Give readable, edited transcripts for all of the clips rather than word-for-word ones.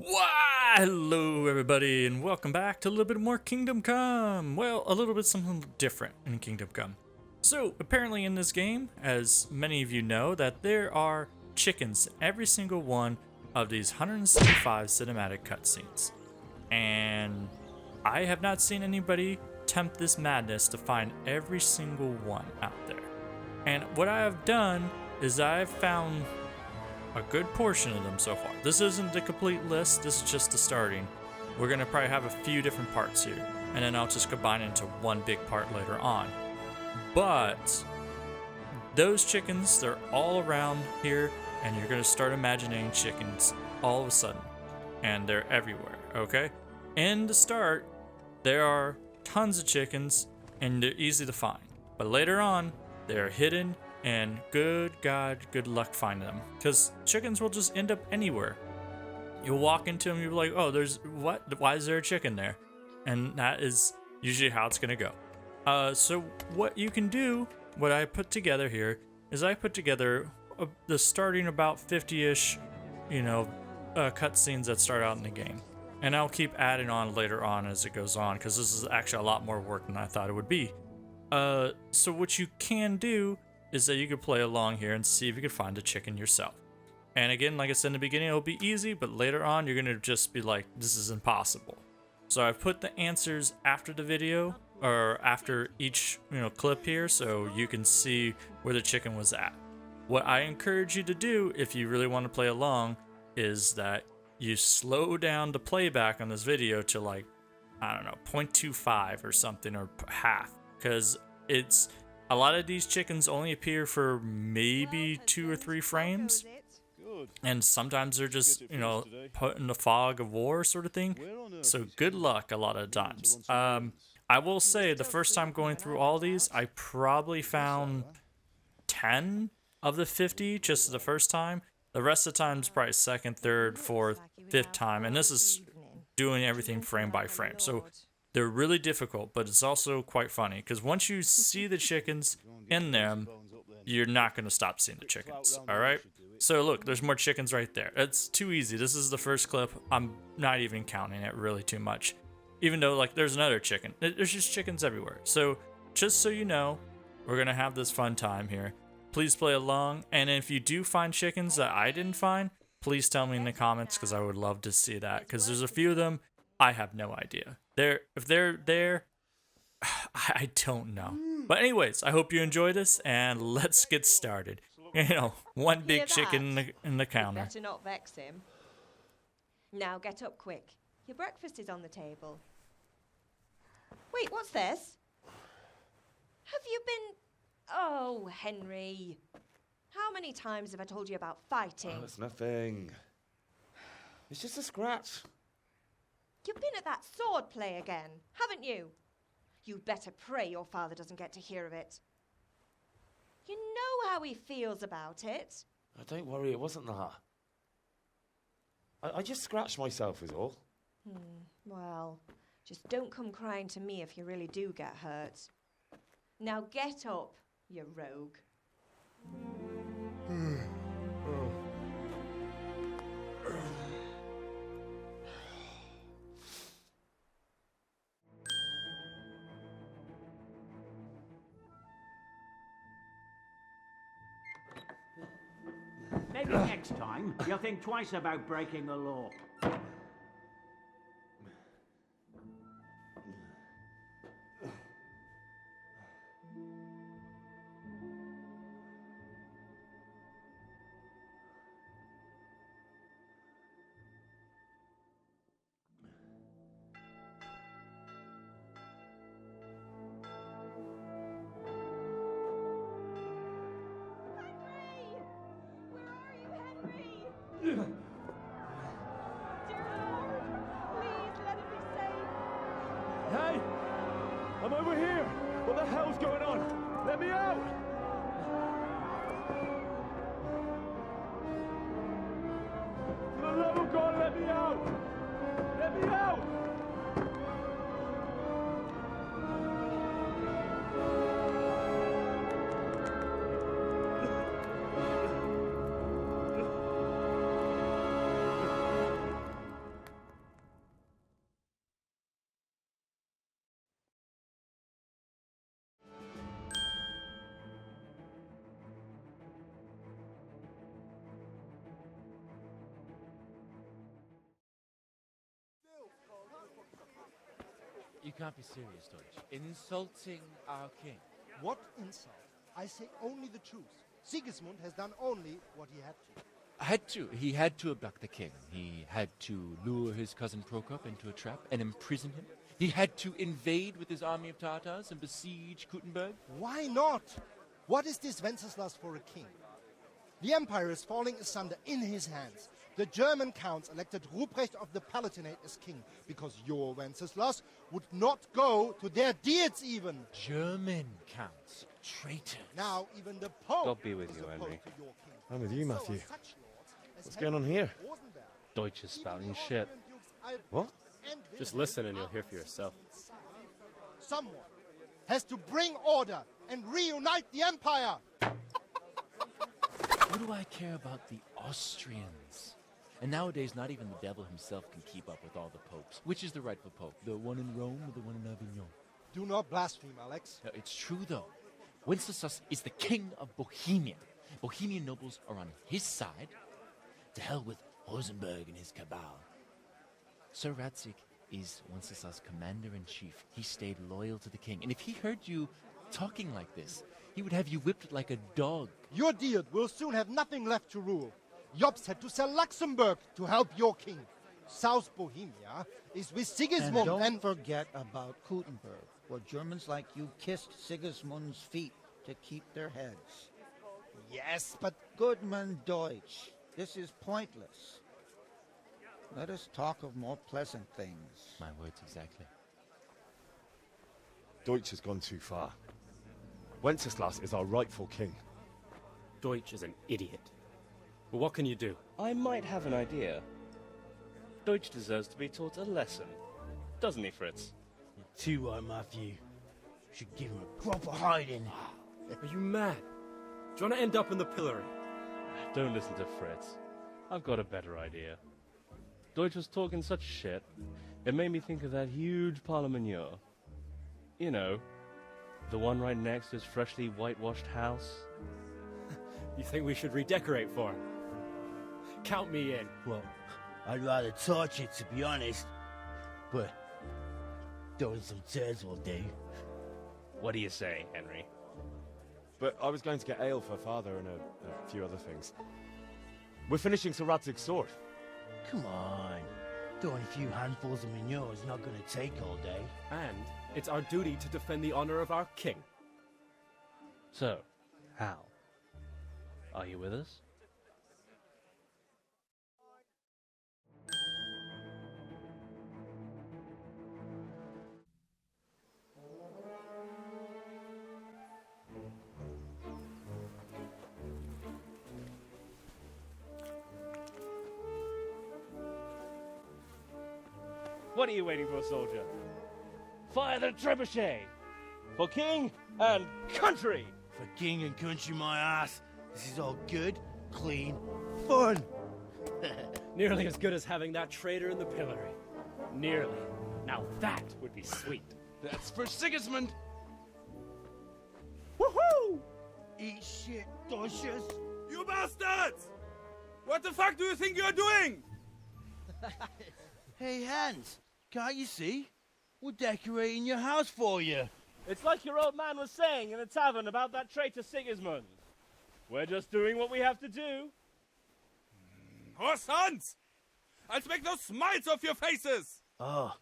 Why, hello everybody, and welcome back to a little bit more Kingdom Come. Well, a little bit something different in Kingdom Come. So, apparently in this game, as many of you know, that there are chickens in every single one of these 175 cinematic cutscenes. And I have not seen anybody attempt this madness to find every single one out there. And what I have done is I've found a good portion of them so far. This isn't the complete list, this is just the starting. We're gonna probably have a few different parts here, and then I'll just combine it into one big part later on. But those chickens, they're all around here, and you're gonna start imagining chickens all of a sudden. And they're everywhere, okay? In the start, there are tons of chickens, and they're easy to find. But later on, they're hidden, and good luck finding them, because chickens will just end up anywhere. You'll walk into them, you'll be like, oh, there's what? Why is there a chicken there? And that is usually how it's gonna go. So what you can do, what I put together here, is I put together the starting about 50-ish, cutscenes that start out in the game. And I'll keep adding on later on as it goes on, because this is actually a lot more work than I thought it would be. So what you can do is that you could play along here and see if you could find a chicken yourself. And again, like I said in the beginning, it'll be easy, but later on, you're gonna just be like, this is impossible. So I've put the answers after the video, or after each clip here, so you can see where the chicken was at. What I encourage you to do, if you really want to play along, is that you slow down the playback on this video to like, I don't know, 0.25 or something, or half, because a lot of these chickens only appear for maybe 2 or 3 frames, and sometimes they're just, put in the fog of war sort of thing. So good luck a lot of times. I will say the first time going through all these, I probably found 10 of the 50 just the first time. The rest of the time is probably second, third, fourth, fifth time, and this is doing everything frame by frame. So they're really difficult, but it's also quite funny, because once you see the chickens in them, you're not going to stop seeing the chickens, all right? So look, there's more chickens right there. It's too easy. This is the first clip. I'm not even counting it really too much, even though like there's another chicken. There's just chickens everywhere. So just so you know, we're going to have this fun time here. Please play along, and if you do find chickens that I didn't find, please tell me in the comments, because I would love to see that, because there's a few of them I have no idea. If they're there, I don't know. But anyways, I hope you enjoy this, and let's get started. One big chicken in the counter. Better not vex him. Now get up quick. Your breakfast is on the table. Wait, what's this? Have you been... Oh, Henry. How many times have I told you about fighting? Oh, it's nothing. It's just a scratch. You've been at that sword play again, haven't you? You'd better pray your father doesn't get to hear of it. You know how he feels about it. Oh, don't worry, it wasn't that. I just scratched myself is all. Well, just don't come crying to me if you really do get hurt. Now get up, you rogue. Maybe next time you'll think twice about breaking the law. Hey! I'm over here! What the hell's going on? Let me out! For the love of God, let me out! Let me out! You can't be serious, Deutsch. Insulting our king. What insult? I say only the truth. Sigismund has done only what he had to. He had to abduct the king. He had to lure his cousin Prokop into a trap and imprison him. He had to invade with his army of Tatars and besiege Kuttenberg. Why not? What is this Wenceslas for a king? The empire is falling asunder in his hands. The German counts elected Ruprecht of the Palatinate as king because your Wenceslas would not go to their deeds even. German counts. Traitors. Now even the Pope God be with is you, opposed Henry. to your king. I'm with you, So are Matthew. such lords as What's going on here? Rosenberg, Deutsch is even spouting the shit. Austrian dukes Albrecht What? and Just Wilhelm listen and you'll are hear for yourself. Someone has to bring order and reunite the empire. What do I care about the Austrians? And nowadays, not even the devil himself can keep up with all the popes. Which is the rightful pope? The one in Rome or the one in Avignon? Do not blaspheme, Alex. No, it's true, though. Wenceslas is the king of Bohemia. Bohemian nobles are on his side. To hell with Rosenberg and his cabal. Sir Ratzik is Wenceslas' commander-in-chief. He stayed loyal to the king. And if he heard you talking like this, he would have you whipped like a dog. Your Diet will soon have nothing left to rule. Jobst had to sell Luxembourg to help your king. South Bohemia is with Sigismund And don't forget about Kuttenberg, where Germans like you kissed Sigismund's feet to keep their heads. Yes, but Goodman Deutsch, this is pointless. Let us talk of more pleasant things. My words exactly. Deutsch has gone too far. Wenceslas is our rightful king. Deutsch is an idiot. But what can you do? I might have an idea. Deutsch deserves to be taught a lesson. Doesn't he, Fritz? Too right, Matthew. Should give him a proper hiding. Are you mad? Do you want to end up in the pillory? Don't listen to Fritz. I've got a better idea. Deutsch was talking such shit, it made me think of that huge parliament. You know, the one right next to his freshly whitewashed house. You think we should redecorate for him? Count me in. Well, I'd rather torch it, to be honest. But throwing some turds will do. What do you say, Henry? But I was going to get ale for father and a few other things. We're finishing Sir Radzig's sword. Come on. Throwing a few handfuls of manure is not going to take all day. And it's our duty to defend the honor of our king. So, Hal, are you with us? What are you waiting for, soldier? Fire the trebuchet! For king and country! For king and country, my ass, this is all good, clean, fun. Nearly as good as having that traitor in the pillory. Nearly. Now that would be sweet. That's for Sigismund! Woohoo! Eat shit, Deutsches. You bastards! What the fuck do you think you're doing? Hey, Hans, can't you see? We're decorating your house for you. It's like your old man was saying in the tavern about that traitor Sigismund. We're just doing what we have to do. Oh, sons! I'll make those smiles off your faces! Oh,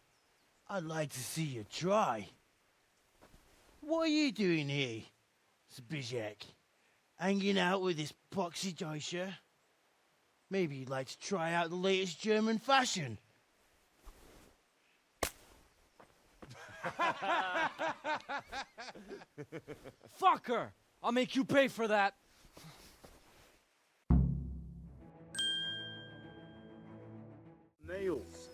I'd like to see you try. What are you doing here, Zbizek? Hanging out with this poxy Deutscher? Maybe you'd like to try out the latest German fashion. Fuck her! I'll make you pay for that. Nails.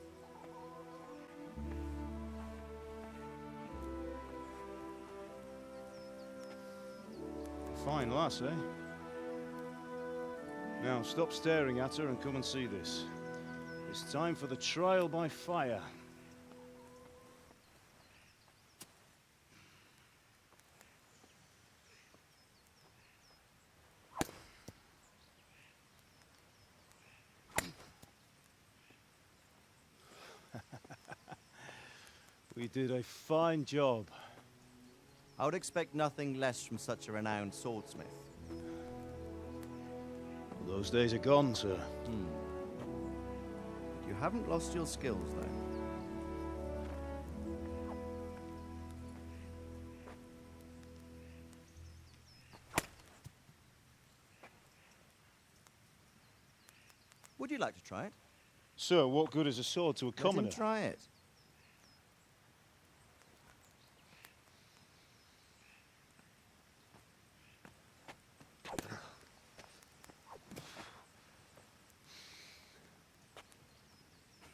Fine lass, eh? Now, stop staring at her and come and see this. It's time for the trial by fire. We did a fine job. I would expect nothing less from such a renowned swordsmith. Those days are gone, sir. You haven't lost your skills, though. Would you like to try it? Sir, what good is a sword to a commoner? Let him try it.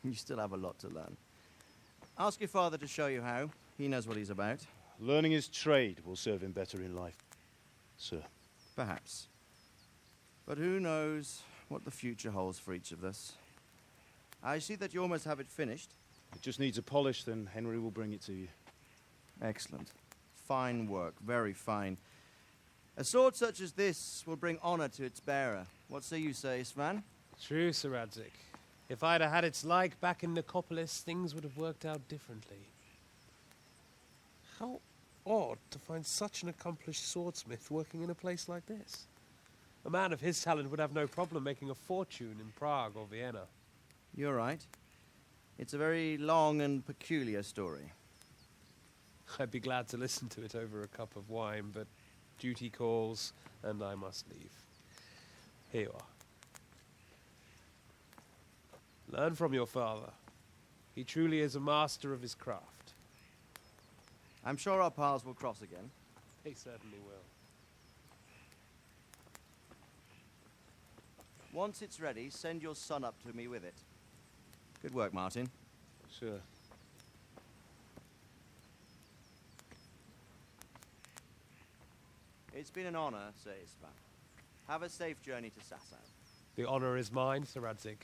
You still have a lot to learn. Ask your father to show you how. He knows what he's about. Learning his trade will serve him better in life, sir. Perhaps. But who knows what the future holds for each of us. I see that you almost have it finished. It just needs a polish, then Henry will bring it to you. Excellent. Fine work, very fine. A sword such as this will bring honor to its bearer. What say you, Svan? True, Sir Radzig. If I'd have had its like back in Nicopolis, things would have worked out differently. How odd to find such an accomplished swordsmith working in a place like this. A man of his talent would have no problem making a fortune in Prague or Vienna. You're right. It's a very long and peculiar story. I'd be glad to listen to it over a cup of wine, but duty calls, and I must leave. Here you are. Learn from your father. He truly is a master of his craft. I'm sure our paths will cross again. They certainly will. Once it's ready, send your son up to me with it. Good work, Martin. Sure. It's been an honor, Sir Istvan. Have a safe journey to Sasau. The honor is mine, Sir Radzig.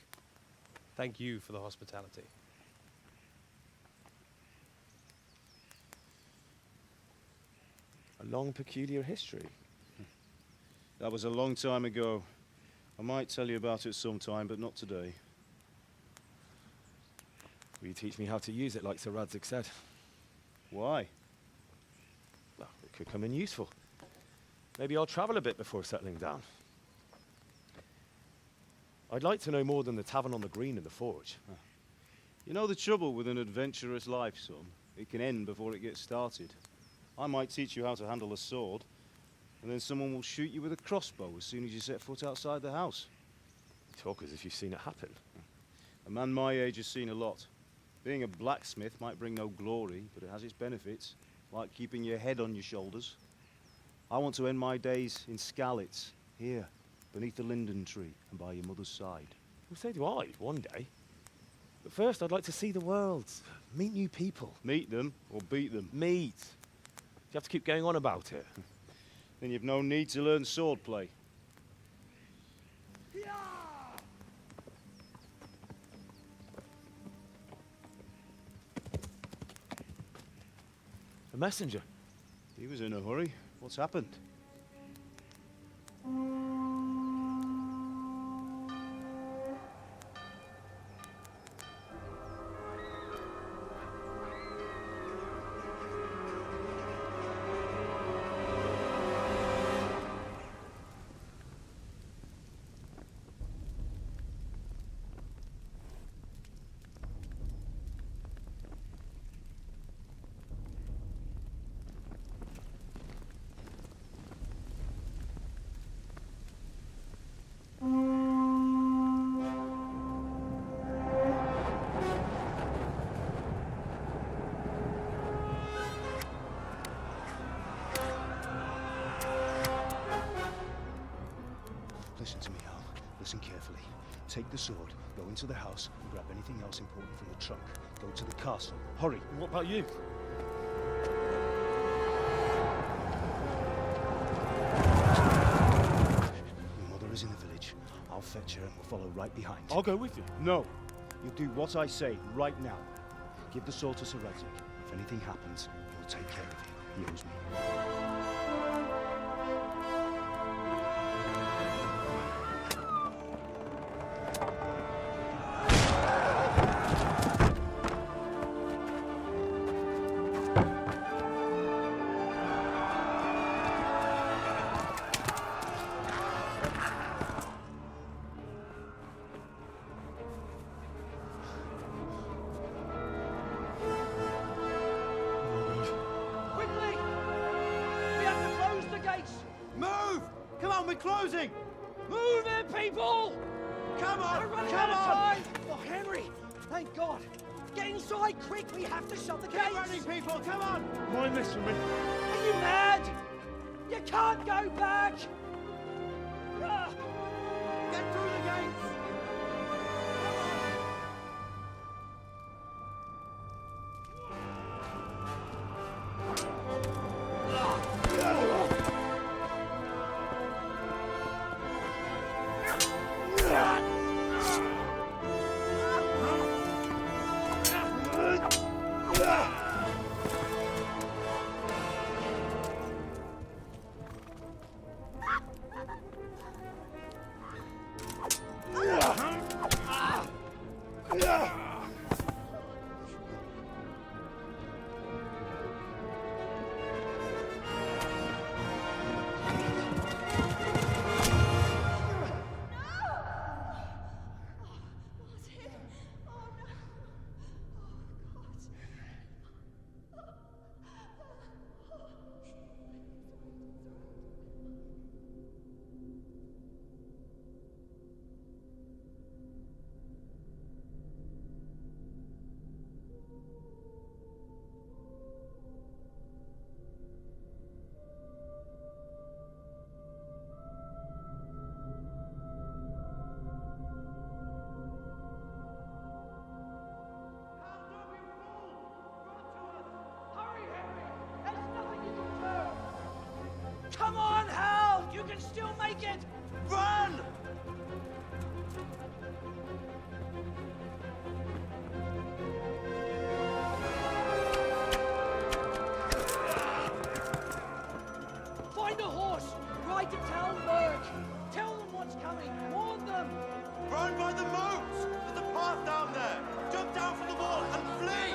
Thank you for the hospitality. A long, peculiar history. That was a long time ago. I might tell you about it sometime, but not today. Will you teach me how to use it, like Sir Radzig said? Why? Well, it could come in useful. Maybe I'll travel a bit before settling down. I'd like to know more than the Tavern on the Green and the Forge. You know the trouble with an adventurous life, son? It can end before it gets started. I might teach you how to handle a sword, and then someone will shoot you with a crossbow as soon as you set foot outside the house. You talk as if you've seen it happen. A man my age has seen a lot. Being a blacksmith might bring no glory, but it has its benefits, like keeping your head on your shoulders. I want to end my days in Skalitz, here, beneath the linden tree and by your mother's side. Well, so do I, one day. But first, I'd like to see the world, meet new people. Meet them or beat them? Meet. You have to keep going on about it. Then you've no need to learn swordplay. A messenger. He was in a hurry. What's happened? Listen to me, Al. Listen carefully. Take the sword, go into the house, and grab anything else important from the trunk. Go to the castle. Hurry. And what about you? Your mother is in the village. I'll fetch her and we'll follow right behind. I'll go with you. No. You'll do what I say right now. Give the sword to Sir Radzig. If anything happens, he'll take care of you. He owes me. we're closing! Move it, people! Come on, We're running come out of on! time! Oh, Henry! Thank God! Get inside, quick! We have to shut the gates! Get running, people, come on! Mind this for me. Are you mad? You can't go back! Ah! Get through the gates! Come on, Hal! You can still make it! Run! Find a horse! Ride to Kuttenberg! Tell them what's coming! Warn them! Run by the moat! There's a path down there! Jump down from the wall and flee!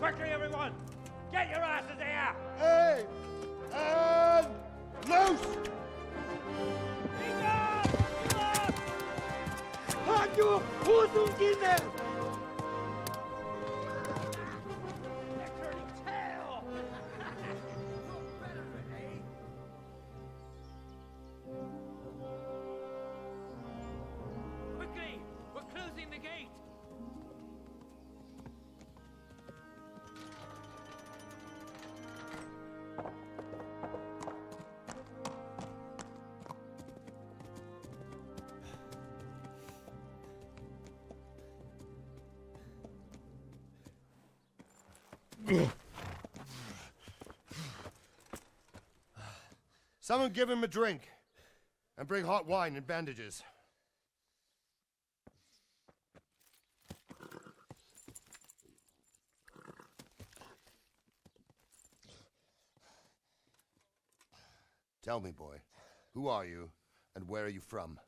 Quickly, everyone! Get your asses here! Hey! And loose! Hanjo, Hosenkinder! They're turning tail! Quickly! We're closing the gate! Someone give him a drink. And bring hot wine and bandages. Tell me, boy, who are you and where are you from?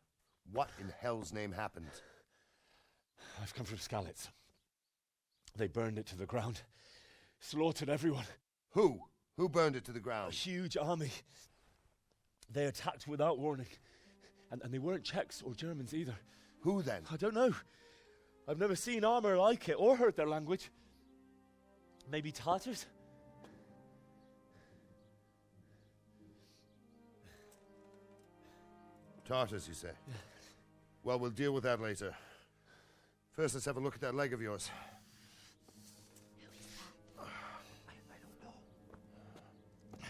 What in hell's name happened? I've come from Skalitz. They burned it to the ground. Slaughtered everyone. Who? Who burned it to the ground? A huge army. They attacked without warning. And they weren't Czechs or Germans either. Who then? I don't know. I've never seen armor like it or heard their language. Maybe Tatars? Tartars, you say? Well, we'll deal with that later. First, let's have a look at that leg of yours. I don't know.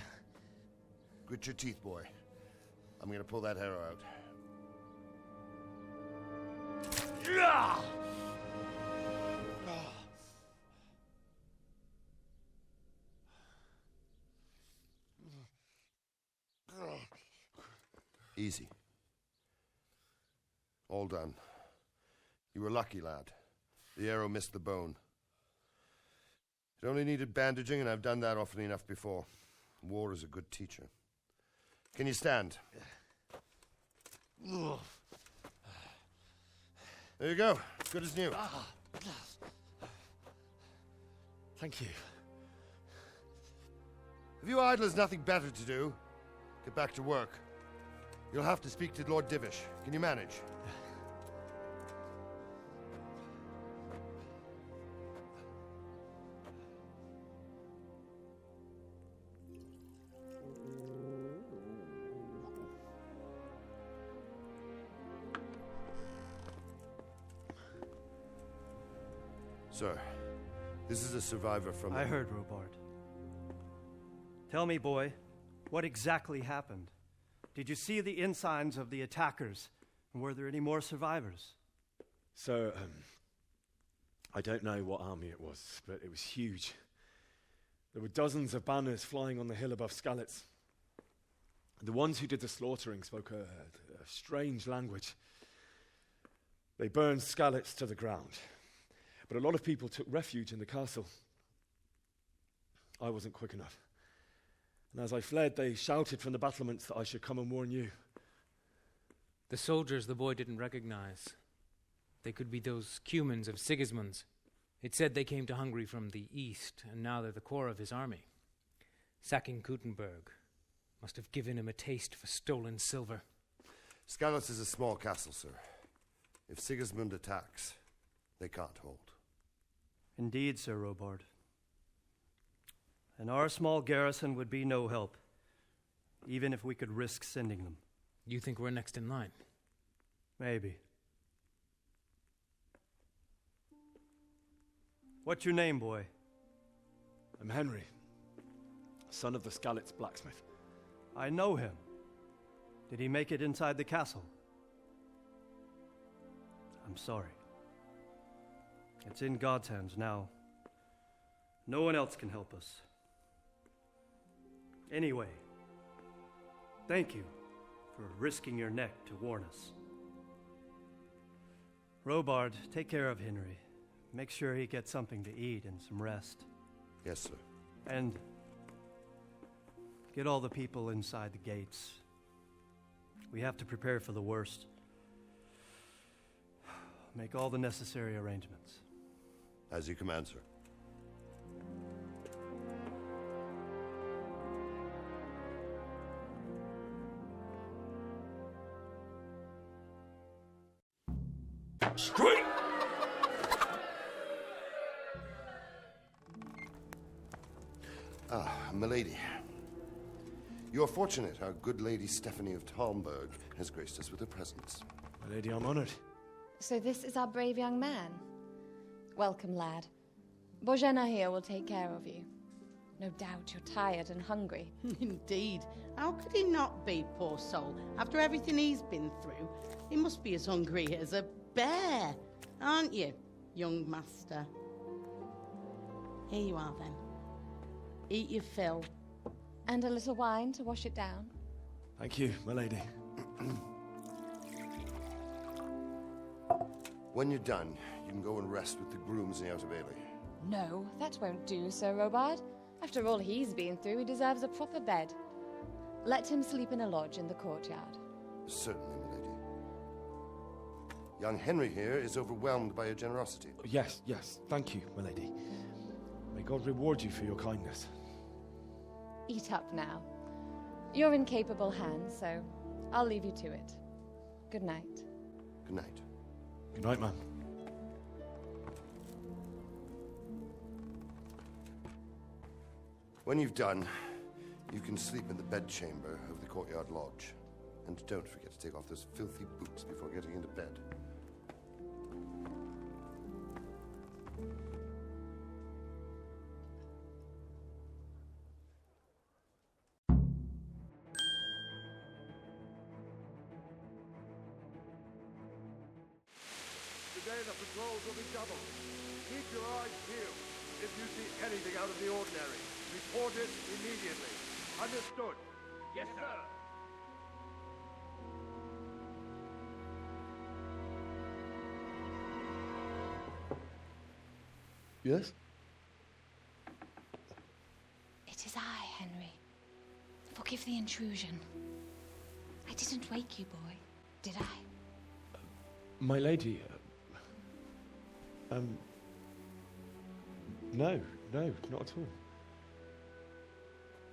Grit your teeth, boy. I'm gonna pull that hair out. Easy. All done. You were lucky, lad. The arrow missed the bone. It only needed bandaging, and I've done that often enough before. War is a good teacher. Can you stand? There you go. Good as new. Thank you. If you idlers nothing better to do, get back to work. You'll have to speak to Lord Divish. Can you manage? Sir, this is a survivor from... I heard, Robard. Tell me, boy, what exactly happened? Did you see the ensigns of the attackers? And were there any more survivors? So, I don't know what army it was, but it was huge. There were dozens of banners flying on the hill above Skalitz. The ones who did the slaughtering spoke a strange language. They burned Skalitz to the ground. But a lot of people took refuge in the castle. I wasn't quick enough. And as I fled, they shouted from the battlements that I should come and warn you. The soldiers the boy didn't recognize. They could be those Cumans of Sigismund's. It said they came to Hungary from the east, and now they're the core of his army. Sacking Kuttenberg must have given him a taste for stolen silver. Skalitz is a small castle, sir. If Sigismund attacks, they can't hold. Indeed, Sir Robard. And our small garrison would be no help, even if we could risk sending them. You think we're next in line? Maybe. What's your name, boy? I'm Henry, son of the Skalitz blacksmith. I know him. Did he make it inside the castle? I'm sorry. It's in God's hands now. No one else can help us. Anyway, thank you for risking your neck to warn us. Robard, take care of Henry. Make sure he gets something to eat and some rest. Yes, sir. And get all the people inside the gates. We have to prepare for the worst. Make all the necessary arrangements. As you command, sir. Straight! Ah, milady. You are fortunate our good lady Stephanie of Talmberg has graced us with her presence. My lady, I'm honored. So this is our brave young man. Welcome, lad. Bozhena here will take care of you. No doubt you're tired and hungry. Indeed. How could he not be, poor soul? After everything he's been through, he must be as hungry as a bear, aren't you, young master? Here you are, then. Eat your fill. And a little wine to wash it down. Thank you, my lady. When you're done, you can go and rest with the grooms in the Outer Bailey. No, that won't do, Sir Robard. After all he's been through, he deserves a proper bed. Let him sleep in a lodge in the courtyard. Certainly, milady. Young Henry here is overwhelmed by your generosity. Yes, yes. Thank you, my lady. May God reward you for your kindness. Eat up now. You're in capable hands, so I'll leave you to it. Good night. Good night. Good night, ma'am. When you've done, you can sleep in the bedchamber of the courtyard lodge. And don't forget to take off those filthy boots before getting into bed. Today the patrols will be doubled. Keep your eyes peeled. If you see anything out of the ordinary, report it immediately. Understood? Yes, sir. Yes? It is I, Henry. Forgive the intrusion. I didn't wake you, boy, did I? My lady, no, not at all.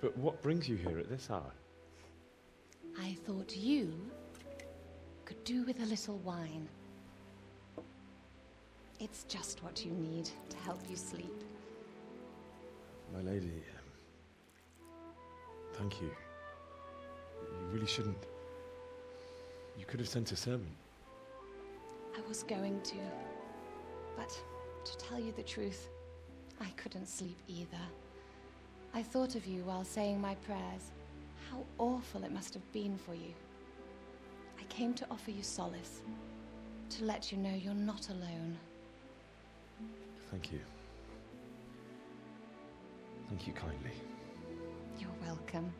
But what brings you here at this hour? I thought you could do with a little wine. It's just what you need to help you sleep. My lady, thank you. You really shouldn't. You could have sent a sermon. I was going to, but to tell you the truth, I couldn't sleep either. I thought of you while saying my prayers. How awful it must have been for you. I came to offer you solace, to let you know you're not alone. Thank you. Thank you kindly. You're welcome.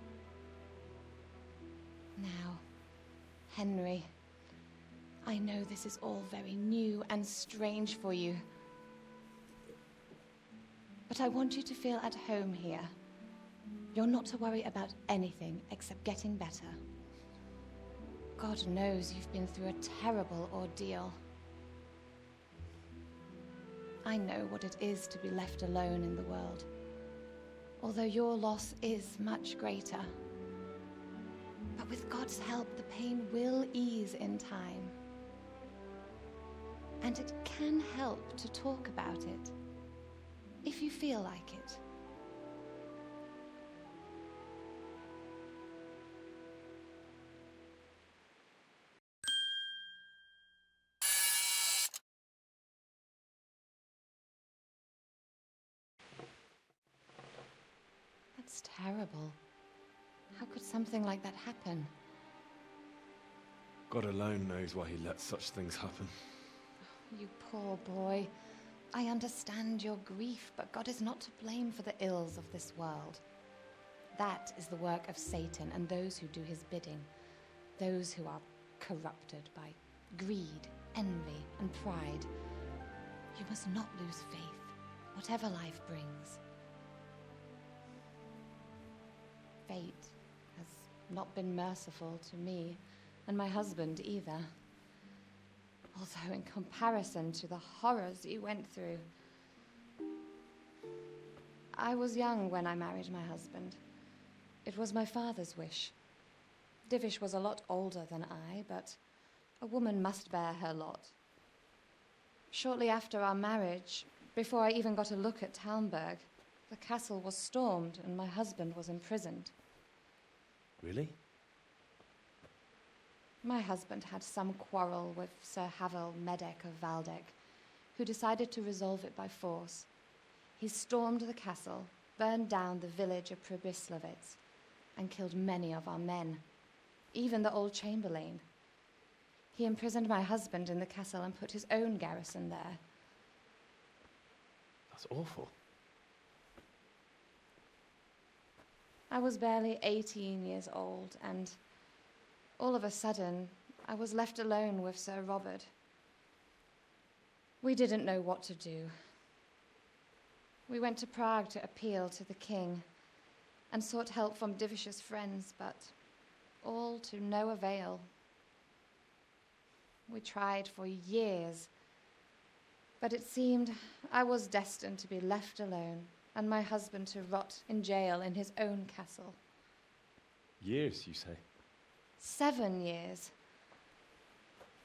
Now, Henry, I know this is all very new and strange for you, but I want you to feel at home here. You're not to worry about anything except getting better. God knows you've been through a terrible ordeal. I know what it is to be left alone in the world, although your loss is much greater. But with God's help, the pain will ease in time. And it can help to talk about it, if you feel like it. That's terrible. How could something like that happen? God alone knows why he lets such things happen. You poor boy. I understand your grief, but God is not to blame for the ills of this world. That is the work of Satan and those who do his bidding, those who are corrupted by greed, envy, and pride. You must not lose faith, whatever life brings. Fate has not been merciful to me, and my husband either. Although in comparison to the horrors you went through. I was young when I married my husband. It was my father's wish. Divish was a lot older than I, but a woman must bear her lot. Shortly after our marriage, before I even got a look at Kuttenberg, the castle was stormed and my husband was imprisoned. Really? My husband had some quarrel with Sir Havel Medek of Valdek, who decided to resolve it by force. He stormed the castle, burned down the village of Przemyslovitz, and killed many of our men, even the old chamberlain. He imprisoned my husband in the castle and put his own garrison there. That's awful. I was barely 18 years old, and all of a sudden, I was left alone with Sir Robert. We didn't know what to do. We went to Prague to appeal to the king and sought help from Divish's friends, but all to no avail. We tried for years, but it seemed I was destined to be left alone and my husband to rot in jail in his own castle. Years, you say? 7 years.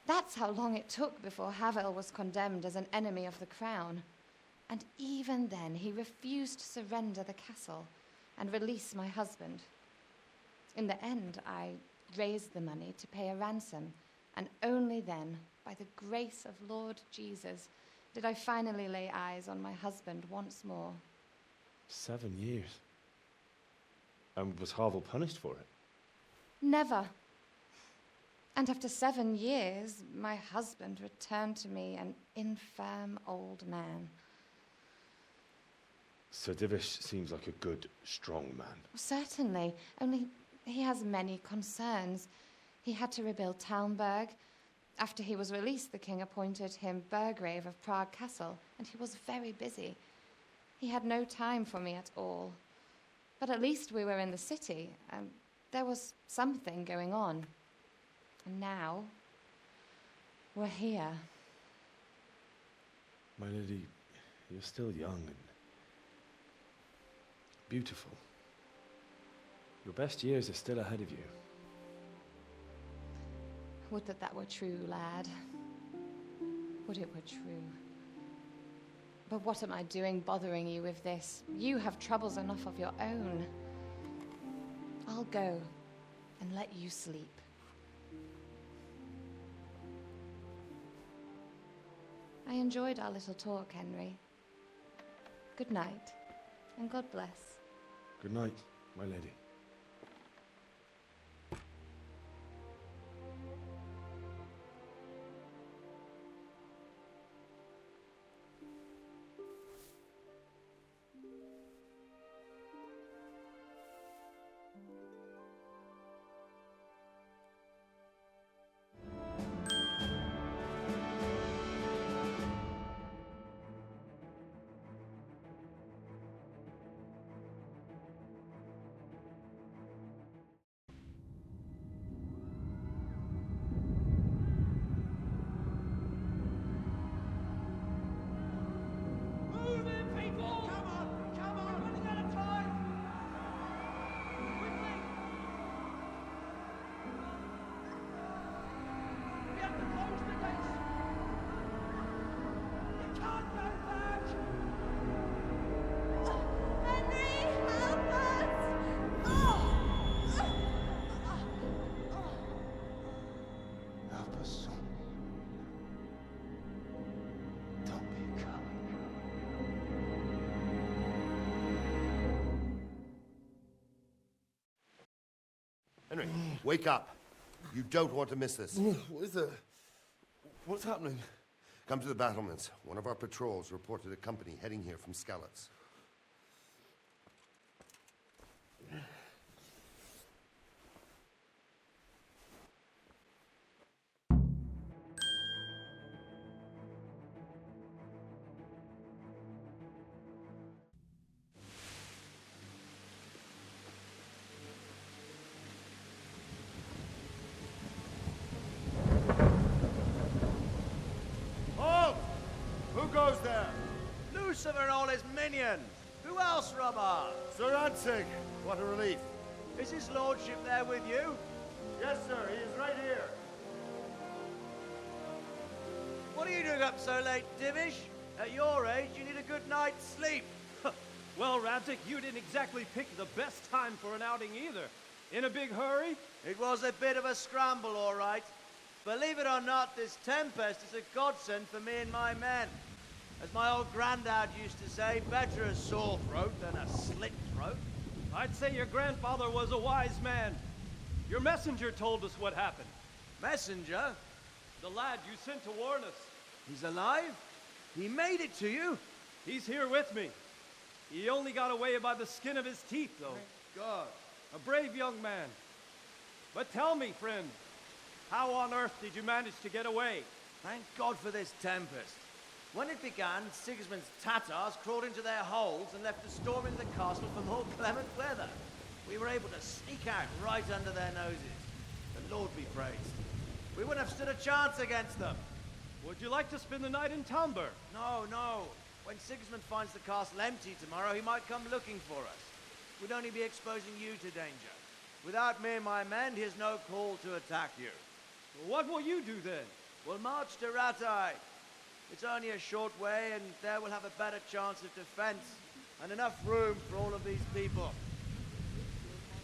That's how long it took before Havel was condemned as an enemy of the crown. And even then, he refused to surrender the castle and release my husband. In the end, I raised the money to pay a ransom, and only then, by the grace of Lord Jesus, did I finally lay eyes on my husband once more. 7 years. And was Havel punished for it? Never. And after 7 years, my husband returned to me an infirm old man. Sir Divish seems like a good, strong man. Certainly, only he has many concerns. He had to rebuild Kuttenberg. After he was released, the king appointed him Burgrave of Prague Castle, and he was very busy. He had no time for me at all. But at least we were in the city, and there was something going on. And now, we're here. My lady, you're still young and beautiful. Your best years are still ahead of you. Would that that were true, lad. Would it were true. But what am I doing bothering you with this? You have troubles enough of your own. I'll go and let you sleep. I enjoyed our little talk, Henry. Good night, and God bless. Good night, my lady. Henry, wake up. You don't want to miss this. What is it? What's happening? Come to the battlements. One of our patrols reported a company heading here from Skalitz. Goes there? Lucifer and all his minions. Who else, Robber? Sir Ansig, what a relief. Is his lordship there with you? Yes, sir, he is right here. What are you doing up so late, Divish? At your age, you need a good night's sleep. Well, Radzik, you didn't exactly pick the best time for an outing either. In a big hurry? It was a bit of a scramble, all right. Believe it or not, this tempest is a godsend for me and my men. As my old granddad used to say, better a sore throat than a slit throat. I'd say your grandfather was a wise man. Your messenger told us what happened. Messenger? The lad you sent to warn us. He's alive? He made it to you? He's here with me. He only got away by the skin of his teeth, though. Thank God. A brave young man. But tell me, friend, how on earth did you manage to get away? Thank God for this tempest. When it began, Sigismund's Tatars crawled into their holes and left a storm in the castle for more clement weather. We were able to sneak out right under their noses. The Lord be praised. We wouldn't have stood a chance against them. Would you like to spend the night in Kuttenberg? No, no. When Sigismund finds the castle empty tomorrow, he might come looking for us. We'd only be exposing you to danger. Without me and my men, he has no call to attack you. What will you do then? We'll march to Ratai. It's only a short way, and there we'll have a better chance of defense and enough room for all of these people.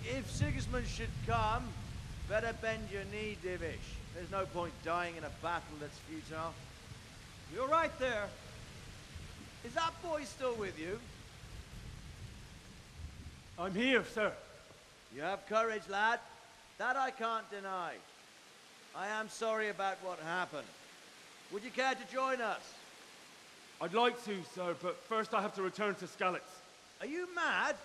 If Sigismund should come, Better bend your knee, Divish. There's no point dying in a battle that's futile. You're right there. Is that boy still with you? I'm here, sir. You have courage, lad. That I can't deny. I am sorry about what happened. Would you care to join us? I'd like to, sir, but first I have to return to Skalitz. Are you mad?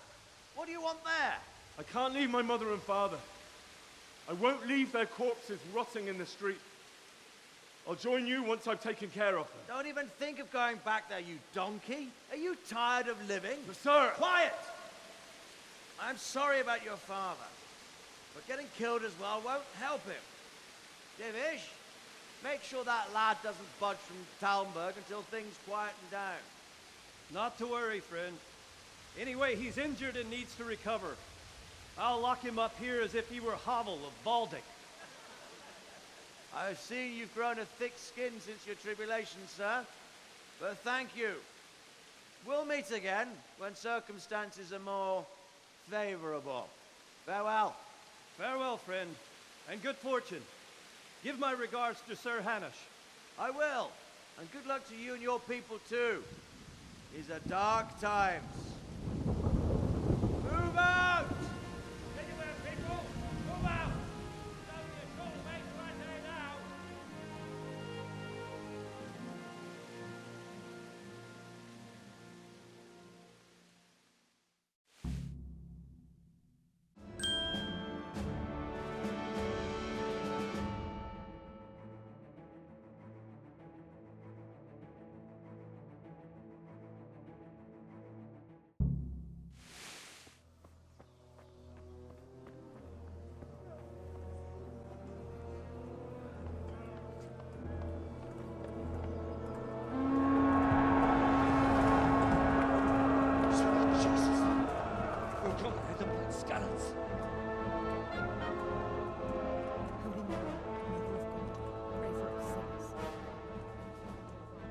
What do you want there? I can't leave my mother and father. I won't leave their corpses rotting in the street. I'll join you once I've taken care of them. Don't even think of going back there, you donkey. Are you tired of living? But sir! Quiet! I'm sorry about your father, but getting killed as well won't help him. Divish, make sure that lad doesn't budge from Talmberg until things quieten down. Not to worry, friend. Anyway, he's injured and needs to recover. I'll lock him up here as if he were Havel of Baldic. I've seen you've grown a thick skin since your tribulation, sir. But thank you. We'll meet again when circumstances are more favorable. Farewell. Farewell, friend, and good fortune. Give my regards to Sir Hanush. I will. And good luck to you and your people, too. These are dark times. Move out! Anywhere, people! Move out! There's only a short space right there now.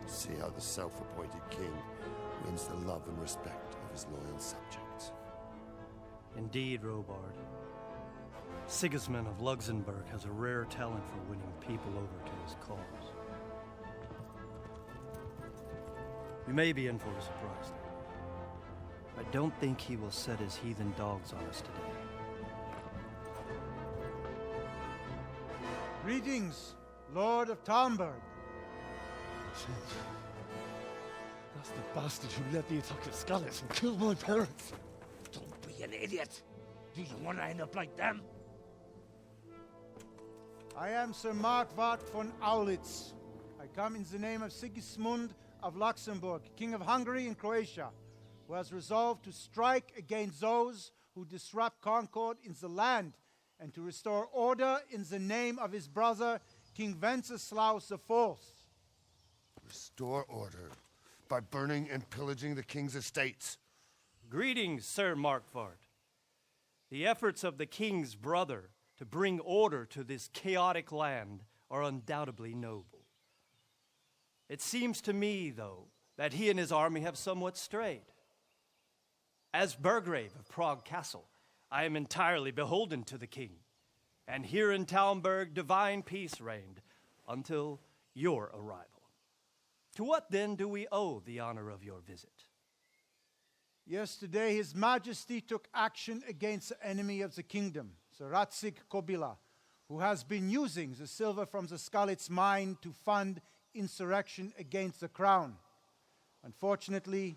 See how the self-appointed king wins the love and respect of his loyal subjects. Indeed, Robard. Sigismund of Luxembourg has a rare talent for winning people over to his cause. We may be in for a surprise, though. I don't think he will set his heathen dogs on us today. Greetings, Lord of Talmberg. That's the bastard who led the attack at Skalitz and killed my parents. Don't be an idiot. Do you want to end up like them? I am Sir Markwart von Aulitz. I come in the name of Sigismund of Luxembourg, King of Hungary and Croatia, who has resolved to strike against those who disrupt concord in the land and to restore order in the name of his brother, King Wenceslaus IV. Restore order by burning and pillaging the king's estates. Greetings, Sir Markwart. The efforts of the king's brother to bring order to this chaotic land are undoubtedly noble. It seems to me, though, that he and his army have somewhat strayed. As Burgrave of Prague Castle, I am entirely beholden to the king, and here in Talmberg divine peace reigned until your arrival. To what then do we owe the honor of your visit? Yesterday, His Majesty took action against the enemy of the kingdom, Sir Ratzik Kobila, who has been using the silver from the Skalitz mine to fund insurrection against the crown. Unfortunately,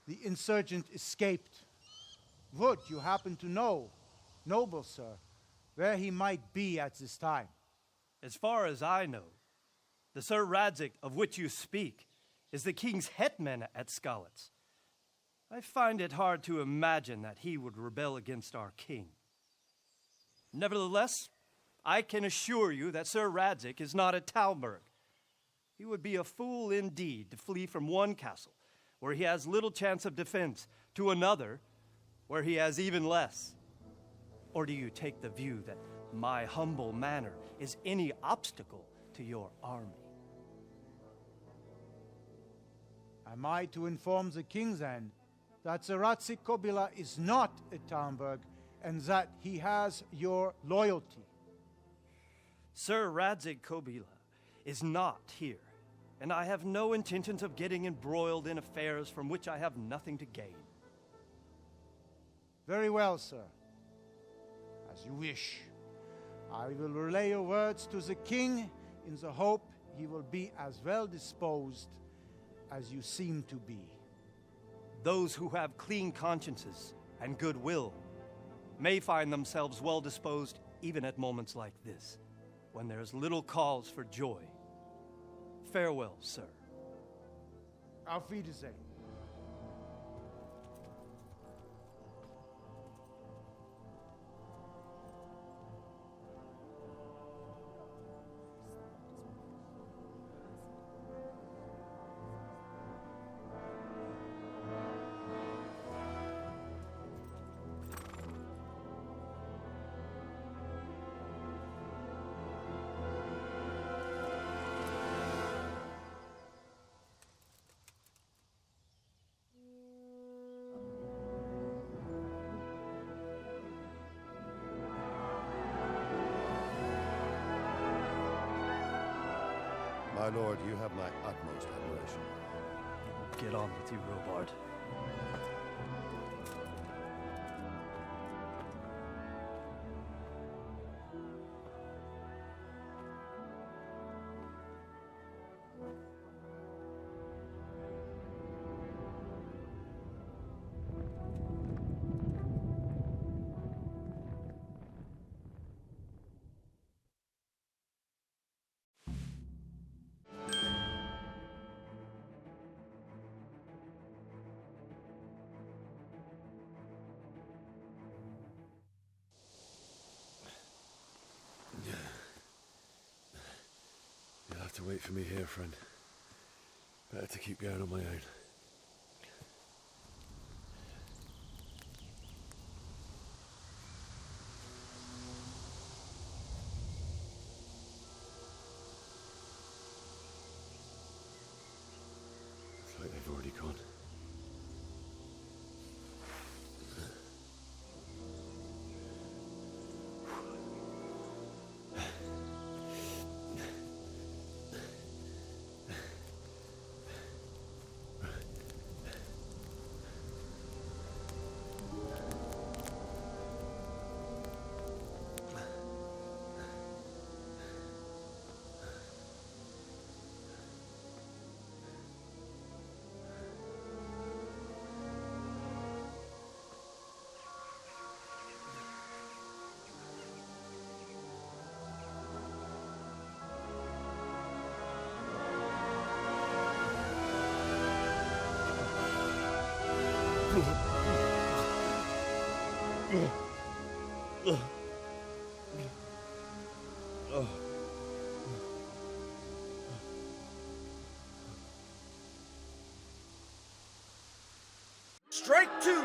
the insurgent escaped. Would you happen to know, noble sir, where he might be at this time? As far as I know, the Sir Radzik of which you speak is the king's hetman at Skalitz. I find it hard to imagine that he would rebel against our king. Nevertheless, I can assure you that Sir Radzik is not at Talmberg. He would be a fool indeed to flee from one castle where he has little chance of defense to another where he has even less. Or do you take the view that my humble manner is any obstacle to your army? Am I to inform the king then that Sir Ratzik Kobila is not at Talmberg and that he has your loyalty? Sir Radzig Kobila is not here, and I have no intentions of getting embroiled in affairs from which I have nothing to gain. Very well, sir. As you wish. I will relay your words to the king in the hope he will be as well disposed as you seem to be. Those who have clean consciences and goodwill may find themselves well disposed even at moments like this, when there is little cause for joy. Farewell, sir. Auf Wiedersehen. My lord, you have my utmost admiration. Get on with you, Robard. You'll have to wait for me here, friend. Better to keep going on my own. Looks like they've already gone. Strike two!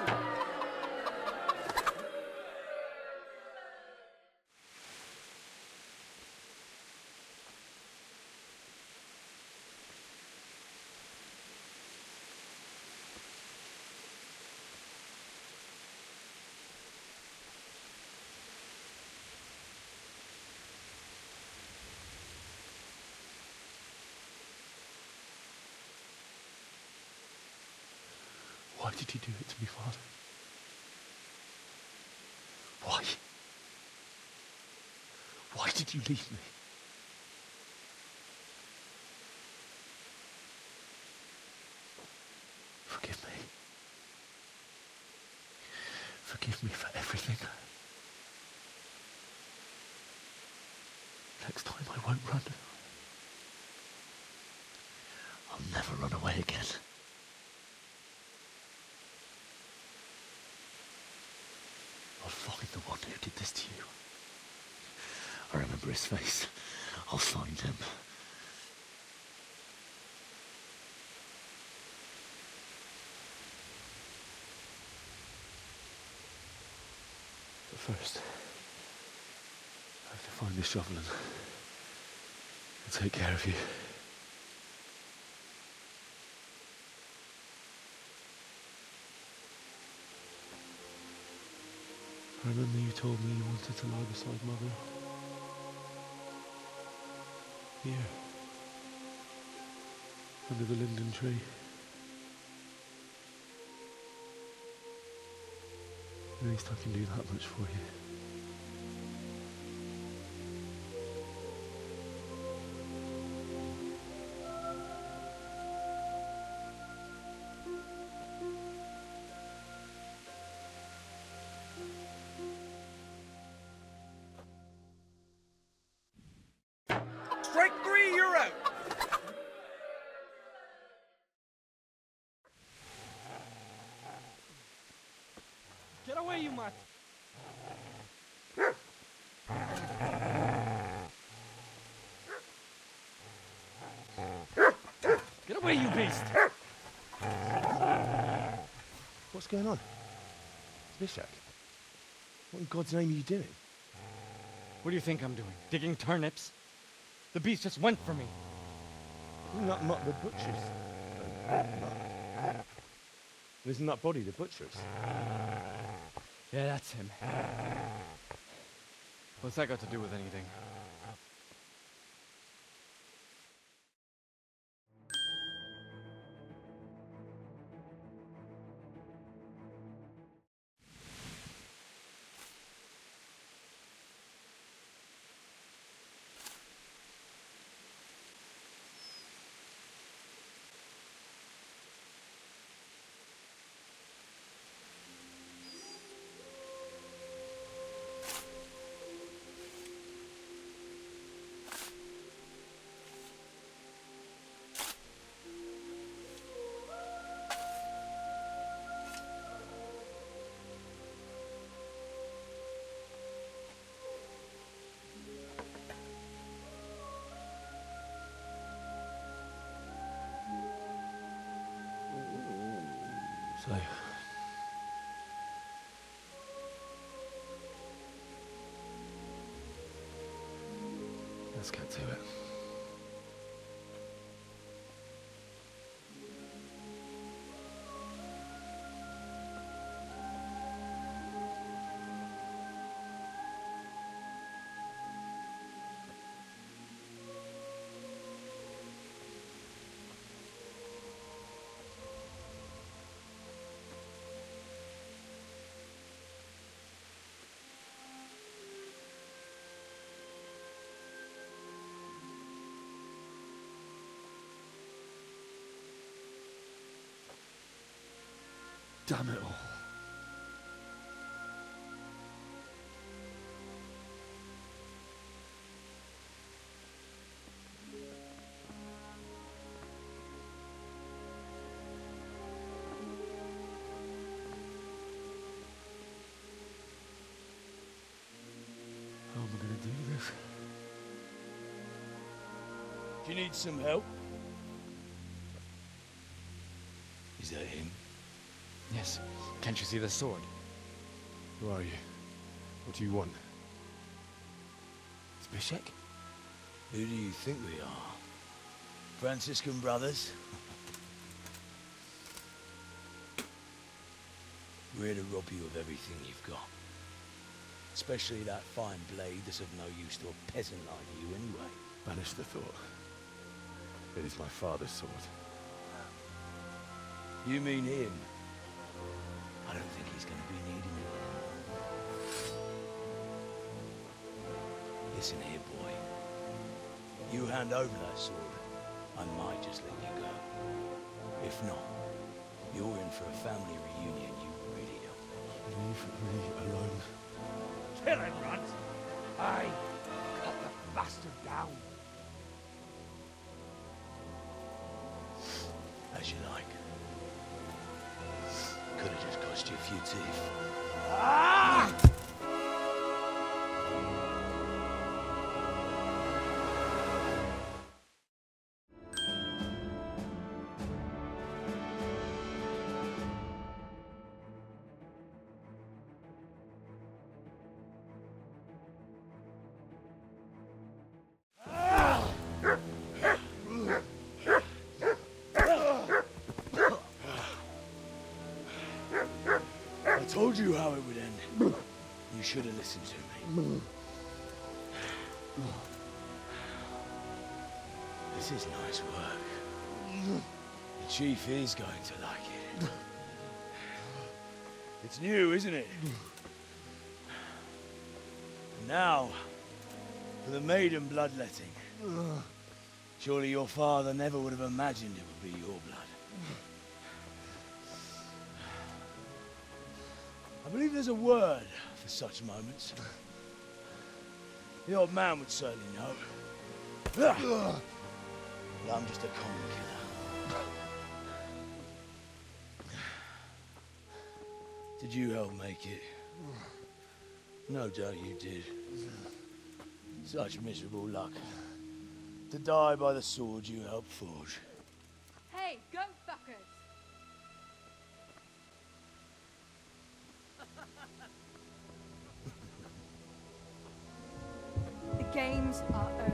Why did you do it to me, Father? Why? Why did you leave me? Forgive me. Forgive me for everything. Next time I won't run. I'll never run away again. I'll find the one who did this to you. I remember his face. I'll find him. But first, I have to find this shovel and take care of you. I remember you told me you wanted to lie beside Mother. Here. Under the linden tree. At least I can do that much for you. Strike 3, you're out! Get away, you mutt! Get away, you beast! What's going on? Bishak? What in God's name are you doing? What do you think I'm doing? Digging turnips? The beast just went for me. Isn't that not the butcher's? Isn't that body the butcher's? Yeah, that's him. What's that got to do with anything? So, let's get to it. Damn it all. How am I going to do this? Do you need some help? Is that him? Yes. Can't you see the sword? Who are you? What do you want? It's Bishak? Who do you think we are? Franciscan brothers? We're here to rob you of everything you've got. Especially that fine blade that's of no use to a peasant like you anyway. Banish the thought. It is my father's sword. You mean him? I don't think he's going to be needing it. Listen here, boy. You hand over that sword, I might just let you go. If not, you're in for a family reunion you really don't. Leave me alone. Kill him, Runt! Aye, cut the bastard down. As you like. Could have just cost you a few teeth. Ah! I told you how it would end. You should have listened to me. This is nice work. The chief is going to like it. It's new, isn't it? And now, for the maiden bloodletting. Surely your father never would have imagined it would be your blood. I believe there's a word for such moments. The old man would certainly know. But I'm just a common killer. Did you help make it? No doubt you did. Such miserable luck. To die by the sword you helped forge. Hey, go fuckers! The games are over.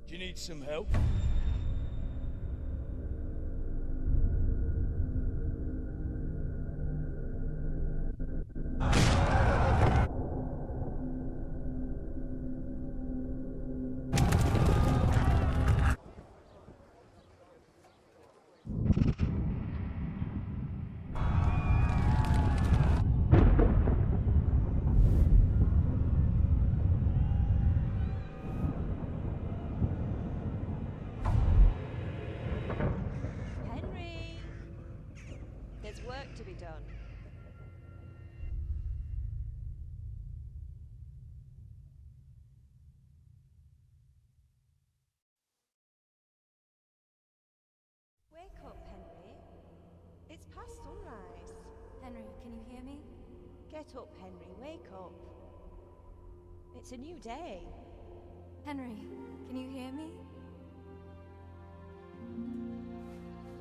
Do you need some help? Get up, Henry, wake up. It's a new day. Henry, can you hear me?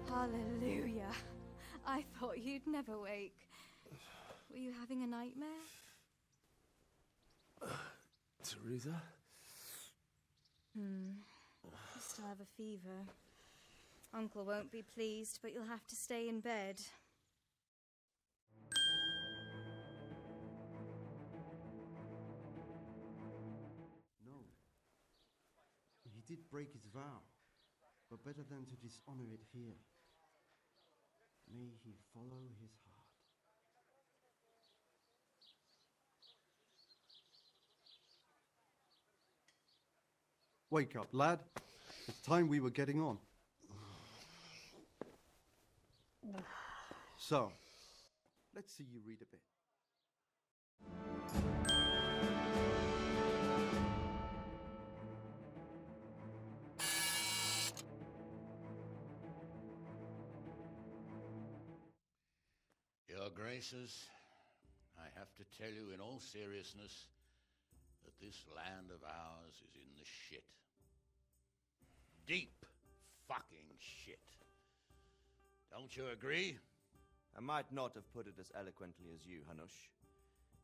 Hallelujah. I thought you'd never wake. Were you having a nightmare? Teresa? You still have a fever. Uncle won't be pleased, but you'll have to stay in bed. No. He did break his vow, but better than to dishonor it here. May he follow his heart. Wake up, lad. It's time we were getting on. So, let's see you read a bit. Your Graces, I have to tell you in all seriousness that this land of ours is in the shit. Deep fucking shit. Don't you agree? I might not have put it as eloquently as you, Hanush,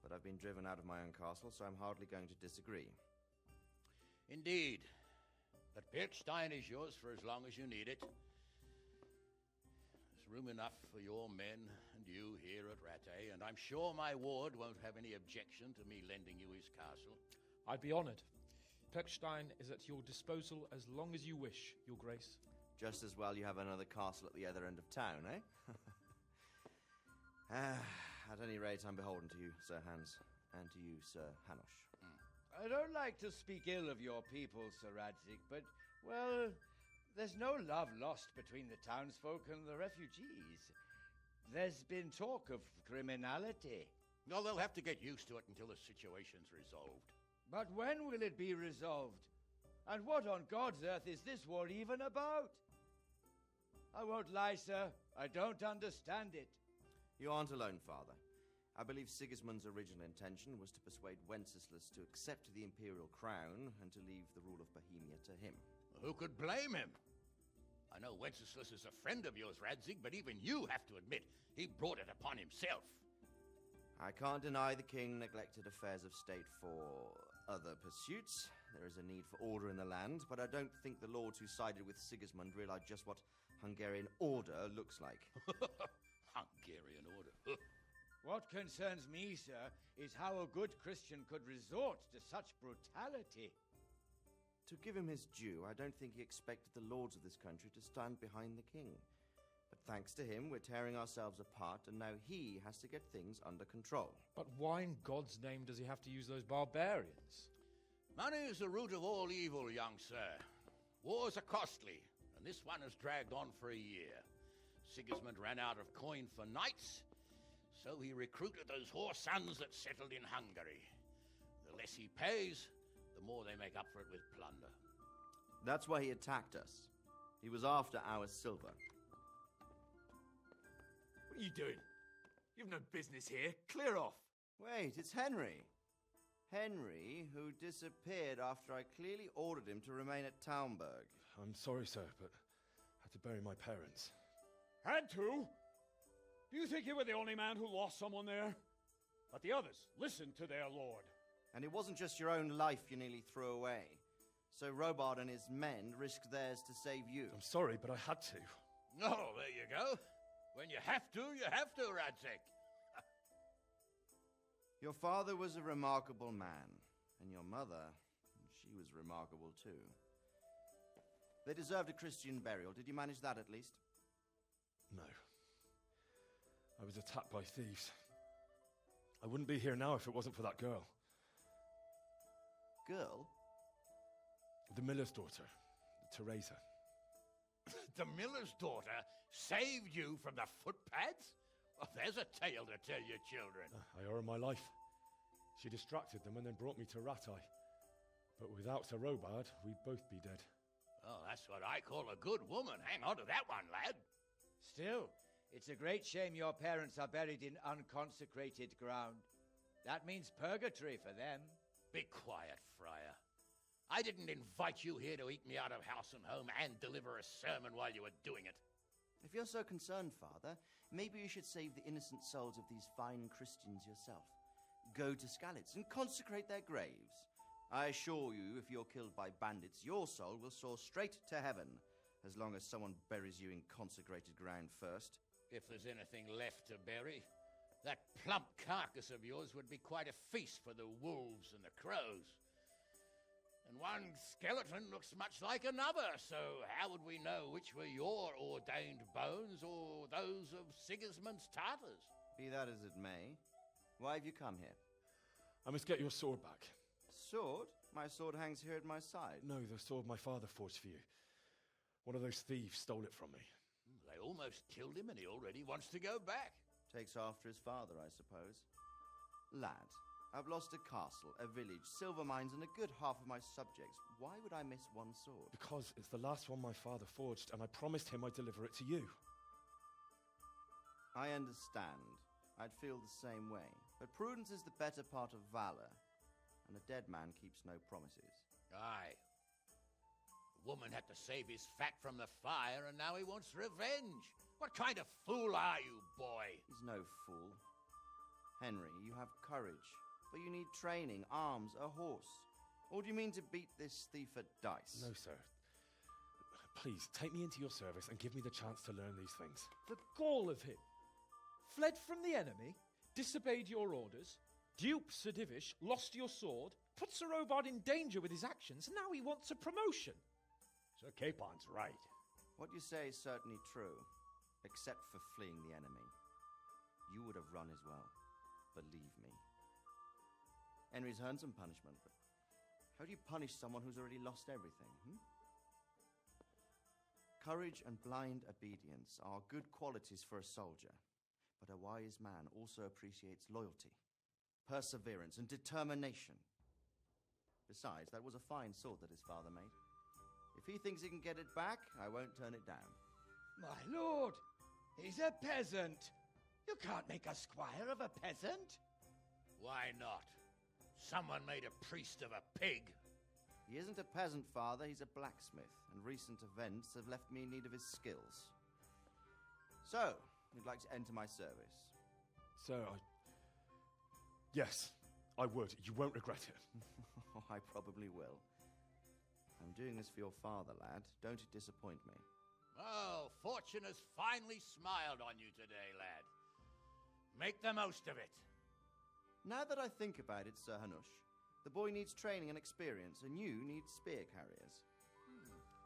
but I've been driven out of my own castle, so I'm hardly going to disagree. Indeed. But Pirkstein is yours for as long as you need it. There's room enough for your men and you here at Rattay, and I'm sure my ward won't have any objection to me lending you his castle. I'd be honored. Pirkstein is at your disposal as long as you wish, Your Grace. Just as well you have another castle at the other end of town, eh? At any rate, I'm beholden to you, Sir Hans, and to you, Sir Hanush. I don't like to speak ill of your people, Sir Radzig, but, well, there's no love lost between the townsfolk and the refugees. There's been talk of criminality. No, they'll have to get used to it until the situation's resolved. But when will it be resolved? And what on God's earth is this war even about? I won't lie, sir. I don't understand it. You aren't alone, Father. I believe Sigismund's original intention was to persuade Wenceslas to accept the imperial crown and to leave the rule of Bohemia to him. Who could blame him? I know Wenceslas is a friend of yours, Radzig, but even you have to admit he brought it upon himself. I can't deny the king neglected affairs of state for other pursuits. There is a need for order in the land, but I don't think the lords who sided with Sigismund realized just what Hungarian order looks like. Hungarian order? What concerns me, sir, is how a good Christian could resort to such brutality. To give him his due, I don't think he expected the lords of this country to stand behind the king. But thanks to him, we're tearing ourselves apart, and now he has to get things under control. But why in God's name does he have to use those barbarians? Money is the root of all evil, young sir. Wars are costly, and this one has dragged on for a year. Sigismund ran out of coin for knights, so he recruited those whore sons that settled in Hungary. The less he pays, the more they make up for it with plunder. That's why he attacked us. He was after our silver. What are you doing? You've no business here. Clear off. Wait, it's Henry. Henry, who disappeared after I clearly ordered him to remain at Kuttenberg. I'm sorry, sir, but I had to bury my parents. Had to? Do you think you were the only man who lost someone there? But the others listened to their lord. And it wasn't just your own life you nearly threw away. So Robard and his men risked theirs to save you. I'm sorry, but I had to. Oh, there you go. When you have to, Radzig. Your father was a remarkable man, and your mother, she was remarkable too. They deserved a Christian burial. Did you manage that at least? No. I was attacked by thieves. I wouldn't be here now if it wasn't for that girl. Girl? The miller's daughter, Teresa. The miller's daughter saved you from the footpads? Well, there's a tale to tell your children. I owe her my life. She distracted them and then brought me to Rattay. But without Sir Robard, we'd both be dead. Oh, that's what I call a good woman. Hang on to that one, lad. Still, it's a great shame your parents are buried in unconsecrated ground. That means purgatory for them. Be quiet, friar. I didn't invite you here to eat me out of house and home and deliver a sermon while you were doing it. If you're so concerned, Father, maybe you should save the innocent souls of these fine Christians yourself. Go to Skalitz and consecrate their graves. I assure you, if you're killed by bandits, your soul will soar straight to heaven, as long as someone buries you in consecrated ground first. If there's anything left to bury, that plump carcass of yours would be quite a feast for the wolves and the crows. And one skeleton looks much like another, so how would we know which were your ordained bones or those of Sigismund's Tartars? Be that as it may, why have you come here? I must get your sword back. Sword? My sword hangs here at my side. No, the sword my father forged for you. One of those thieves stole it from me. They almost killed him and he already wants to go back. Takes after his father, I suppose. Lad, I've lost a castle, a village, silver mines, and a good half of my subjects. Why would I miss one sword? Because it's the last one my father forged, and I promised him I'd deliver it to you. I understand. I'd feel the same way. But prudence is the better part of valor, and a dead man keeps no promises. Aye. The woman had to save his fat from the fire, and now he wants revenge. What kind of fool are you, boy? He's no fool. Henry, you have courage, but you need training, arms, a horse. Or do you mean to beat this thief at dice? No, sir. Please, take me into your service and give me the chance to learn these things. The gall of him. Fled from the enemy, disobeyed your orders, duped Sir Divish, lost your sword, put Sir Robard in danger with his actions, and now he wants a promotion. Sir Capon's right. What you say is certainly true, except for fleeing the enemy. You would have run as well, believe me. Henry's earned some punishment, but how do you punish someone who's already lost everything? Courage and blind obedience are good qualities for a soldier, but a wise man also appreciates loyalty, perseverance, and determination. Besides, that was a fine sword that his father made. If he thinks he can get it back, I won't turn it down. My lord, he's a peasant. You can't make a squire of a peasant. Why not? Someone made a priest of a pig. He isn't a peasant, father. He's a blacksmith, and recent events have left me in need of his skills. So, you'd like to enter my service? Sir, Yes, I would. You won't regret it. I probably will. I'm doing this for your father, lad. Don't it disappoint me. Oh, fortune has finally smiled on you today, lad. Make the most of it. Now that I think about it, Sir Hanush, the boy needs training and experience, and you need spear carriers.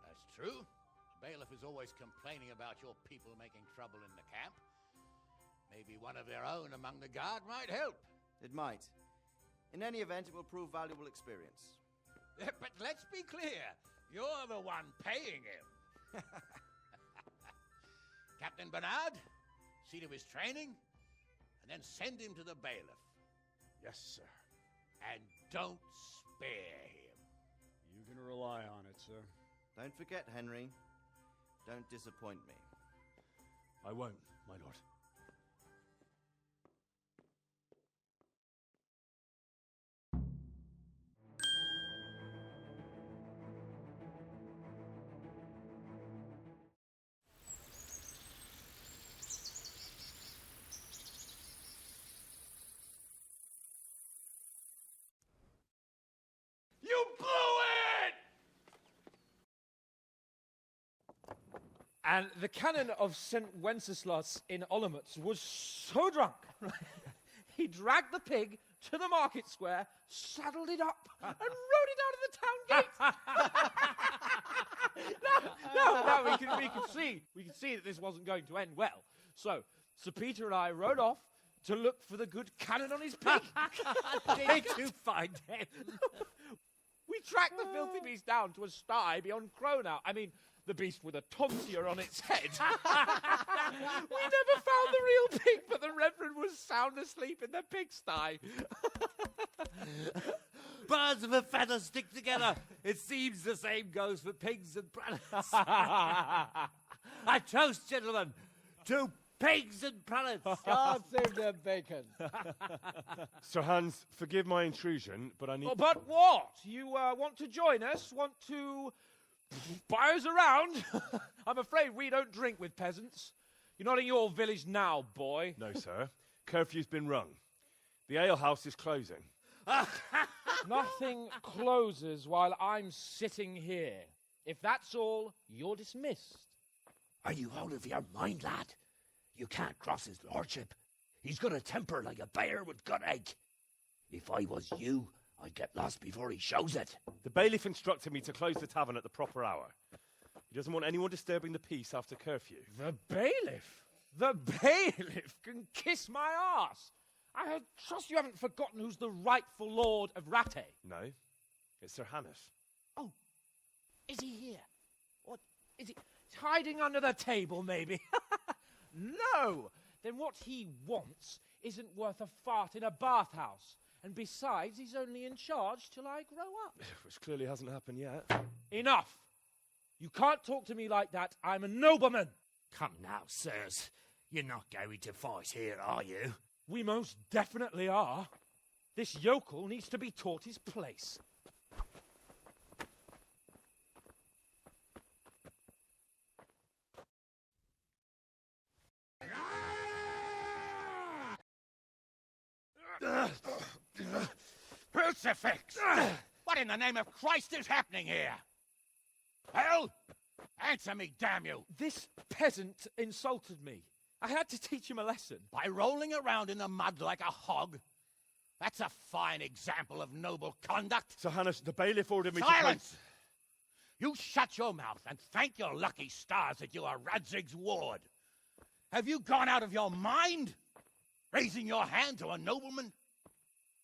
That's true. The bailiff is always complaining about your people making trouble in the camp. Maybe one of their own among the guard might help. It might. In any event, it will prove valuable experience. But let's be clear. You're the one paying him. Captain Bernard, see to his training, and then send him to the bailiff. Yes, sir. And don't spare him. You can rely on it, sir. Don't forget, Henry. Don't disappoint me. I won't, my lord. You blew it! And the canon of St. Wenceslas in Olomouc was so drunk, he dragged the pig to the market square, saddled it up, and rode it out of the town gate. No, we can see that this wasn't going to end well. So, Sir Peter and I rode off to look for the good canon on his pig. Did you find him? We tracked the filthy beast down to a sty beyond Cronau. I mean, the beast with a tonsure on its head. We never found the real pig, but the Reverend was sound asleep in the pigsty. Birds of a feather stick together. It seems the same goes for pigs and planets. I toast, gentlemen, to pigs and pullets. God save the bacon. Sir Hans, forgive my intrusion, but I need... Oh, but what? You want to join us? Want to buy us around? I'm afraid we don't drink with peasants. You're not in your village now, boy. No, sir. Curfew's been rung. The alehouse is closing. Nothing closes while I'm sitting here. If that's all, you're dismissed. Are you out of your mind, lad? You can't cross his lordship. He's got a temper like a bear with gut ache. If I was you, I'd get lost before he shows it. The bailiff instructed me to close the tavern at the proper hour. He doesn't want anyone disturbing the peace after curfew. The bailiff? The bailiff can kiss my arse. I trust you haven't forgotten who's the rightful lord of Rattay. No, it's Sir Hannes. Oh, is he here? What, is he hiding under the table, maybe? No! Then what he wants isn't worth a fart in a bathhouse. And besides, he's only in charge till I grow up. Which clearly hasn't happened yet. Enough! You can't talk to me like that. I'm a nobleman. Come now, sirs. You're not going to fight here, are you? We most definitely are. This yokel needs to be taught his place. Crucifix! What in the name of Christ is happening here? Well, answer me, damn you! This peasant insulted me. I had to teach him a lesson. By rolling around in the mud like a hog? That's a fine example of noble conduct. Sir Hannes, the bailiff ordered me Silence! You shut your mouth and thank your lucky stars that you are Radzig's ward. Have you gone out of your mind? Raising your hand to a nobleman?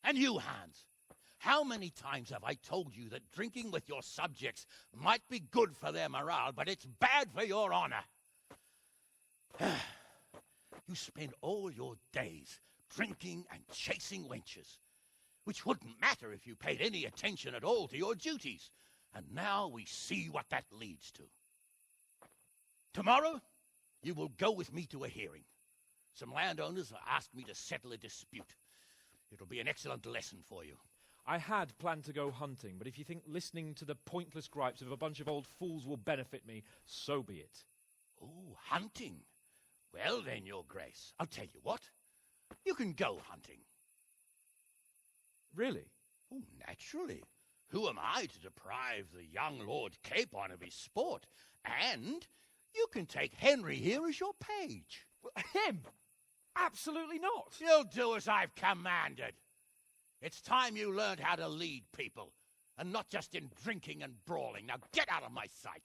And you, Hans, how many times have I told you that drinking with your subjects might be good for their morale, but it's bad for your honor? You spend all your days drinking and chasing wenches, which wouldn't matter if you paid any attention at all to your duties. And now we see what that leads to. Tomorrow, you will go with me to a hearing. Some landowners have asked me to settle a dispute. It'll be an excellent lesson for you. I had planned to go hunting, but if you think listening to the pointless gripes of a bunch of old fools will benefit me, so be it. Oh, hunting. Well then, Your Grace, I'll tell you what. You can go hunting. Really? Oh, naturally. Who am I to deprive the young Lord Capon of his sport? And you can take Henry here as your page. Him? Absolutely not. You'll do as I've commanded. It's time you learned how to lead people, and not just in drinking and brawling. Now get out of my sight.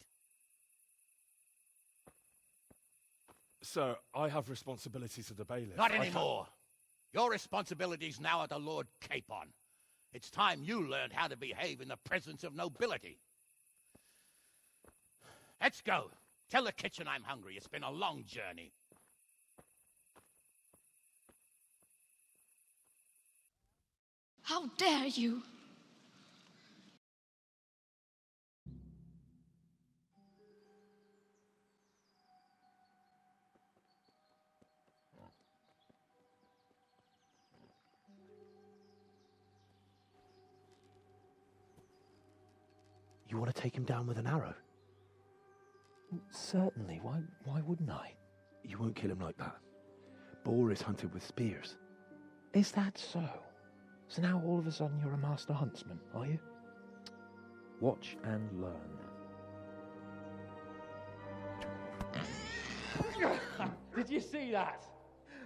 Sir, I have responsibilities of the bailiff. Not anymore. Your responsibilities now are the Lord Capon. It's time you learned how to behave in the presence of nobility. Let's go. Tell the kitchen I'm hungry. It's been a long journey. How dare you? You want to take him down with an arrow? Certainly. Why wouldn't I? You won't kill him like that. Boar is hunted with spears. Is that so? So now all of a sudden you're a master huntsman, are you? Watch and learn. Did you see that?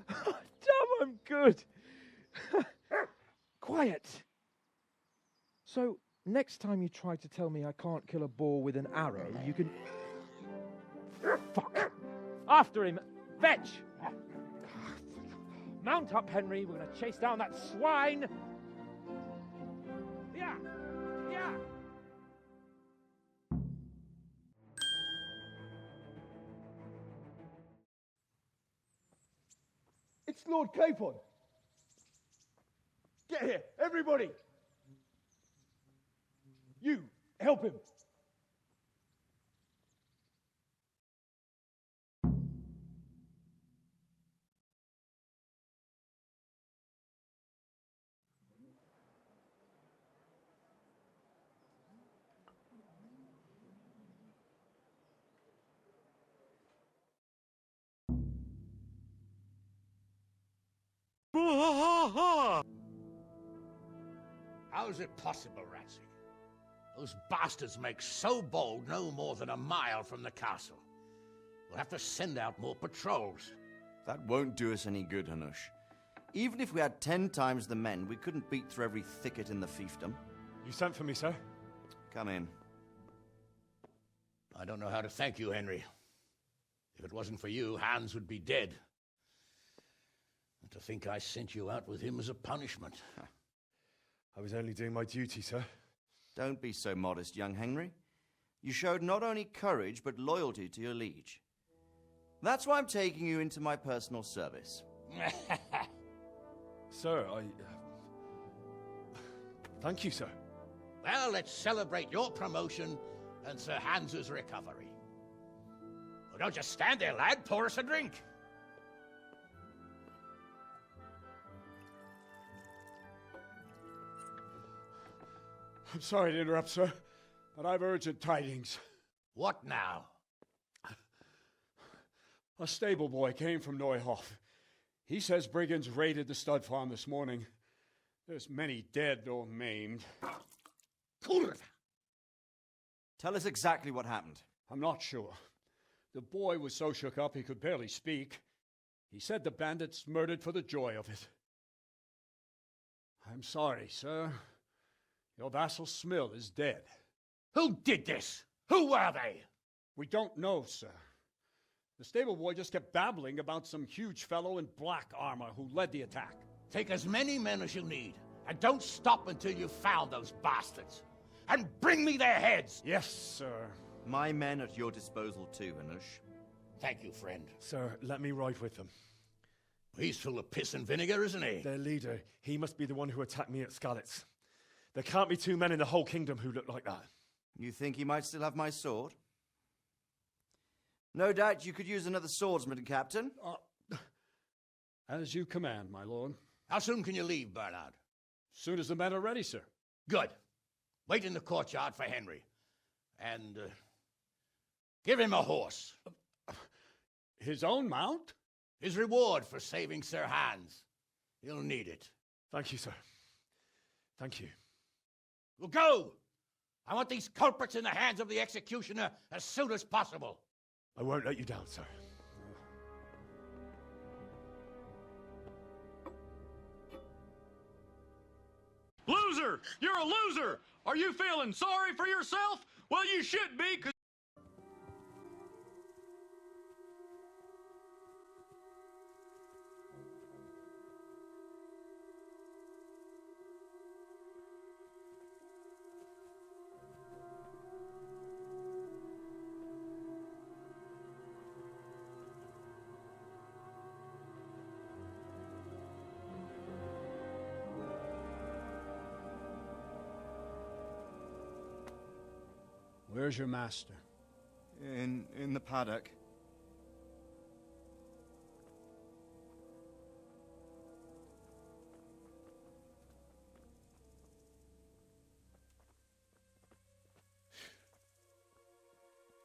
Damn, I'm good. Quiet. So, next time you try to tell me I can't kill a boar with an arrow, you can... Fuck! After him! Fetch! Mount up, Henry. We're going to chase down that swine! Yeah! Yeah! It's Lord Capon. Get here, everybody. You, help him. How is it possible, Ratsy? Those bastards make so bold no more than a mile from the castle. We'll have to send out more patrols. That won't do us any good, Hanush. Even if we had 10 times the men, we couldn't beat through every thicket in the fiefdom. You sent for me, sir? Come in. I don't know how to thank you, Henry. If it wasn't for you, Hans would be dead. And to think I sent you out with him as a punishment. I was only doing my duty, sir. Don't be so modest, young Henry. You showed not only courage, but loyalty to your liege. That's why I'm taking you into my personal service. Sir, thank you, sir. Well, let's celebrate your promotion and Sir Hans's recovery. Well, don't just stand there, lad. Pour us a drink. I'm sorry to interrupt, sir, but I've urgent tidings. What now? A stable boy came from Neuhof. He says brigands raided the stud farm this morning. There's many dead or maimed. Kurva! Tell us exactly what happened. I'm not sure. The boy was so shook up he could barely speak. He said the bandits murdered for the joy of it. I'm sorry, sir. Your vassal Smill is dead. Who did this? Who were they? We don't know, sir. The stable boy just kept babbling about some huge fellow in black armor who led the attack. Take as many men as you need, and don't stop until you've found those bastards. And bring me their heads! Yes, sir. My men at your disposal too, Hanush. Thank you, friend. Sir, let me ride with them. He's full of piss and vinegar, isn't he? Their leader, he must be the one who attacked me at Skalitz. There can't be 2 men in the whole kingdom who look like that. You think he might still have my sword? No doubt you could use another swordsman, Captain. As you command, my lord. How soon can you leave, Bernard? Soon as the men are ready, sir. Good. Wait in the courtyard for Henry. And give him a horse. His own mount? His reward for saving Sir Hans. He'll need it. Thank you, sir. Thank you. Well, go! I want these culprits in the hands of the executioner as soon as possible. I won't let you down, sir. Loser! You're a loser! Are you feeling sorry for yourself? Well, you should be, 'cause... Where's your master? In the paddock.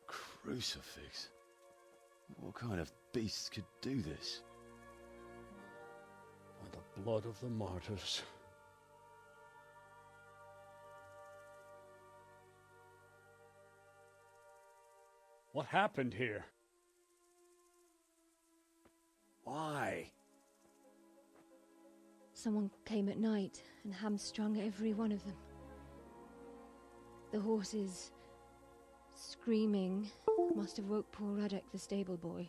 Crucifix? What kind of beast could do this? By the blood of the martyrs. What happened here? Why? Someone came at night and hamstrung every one of them. The horses, screaming, must have woke poor Radek, the stable boy.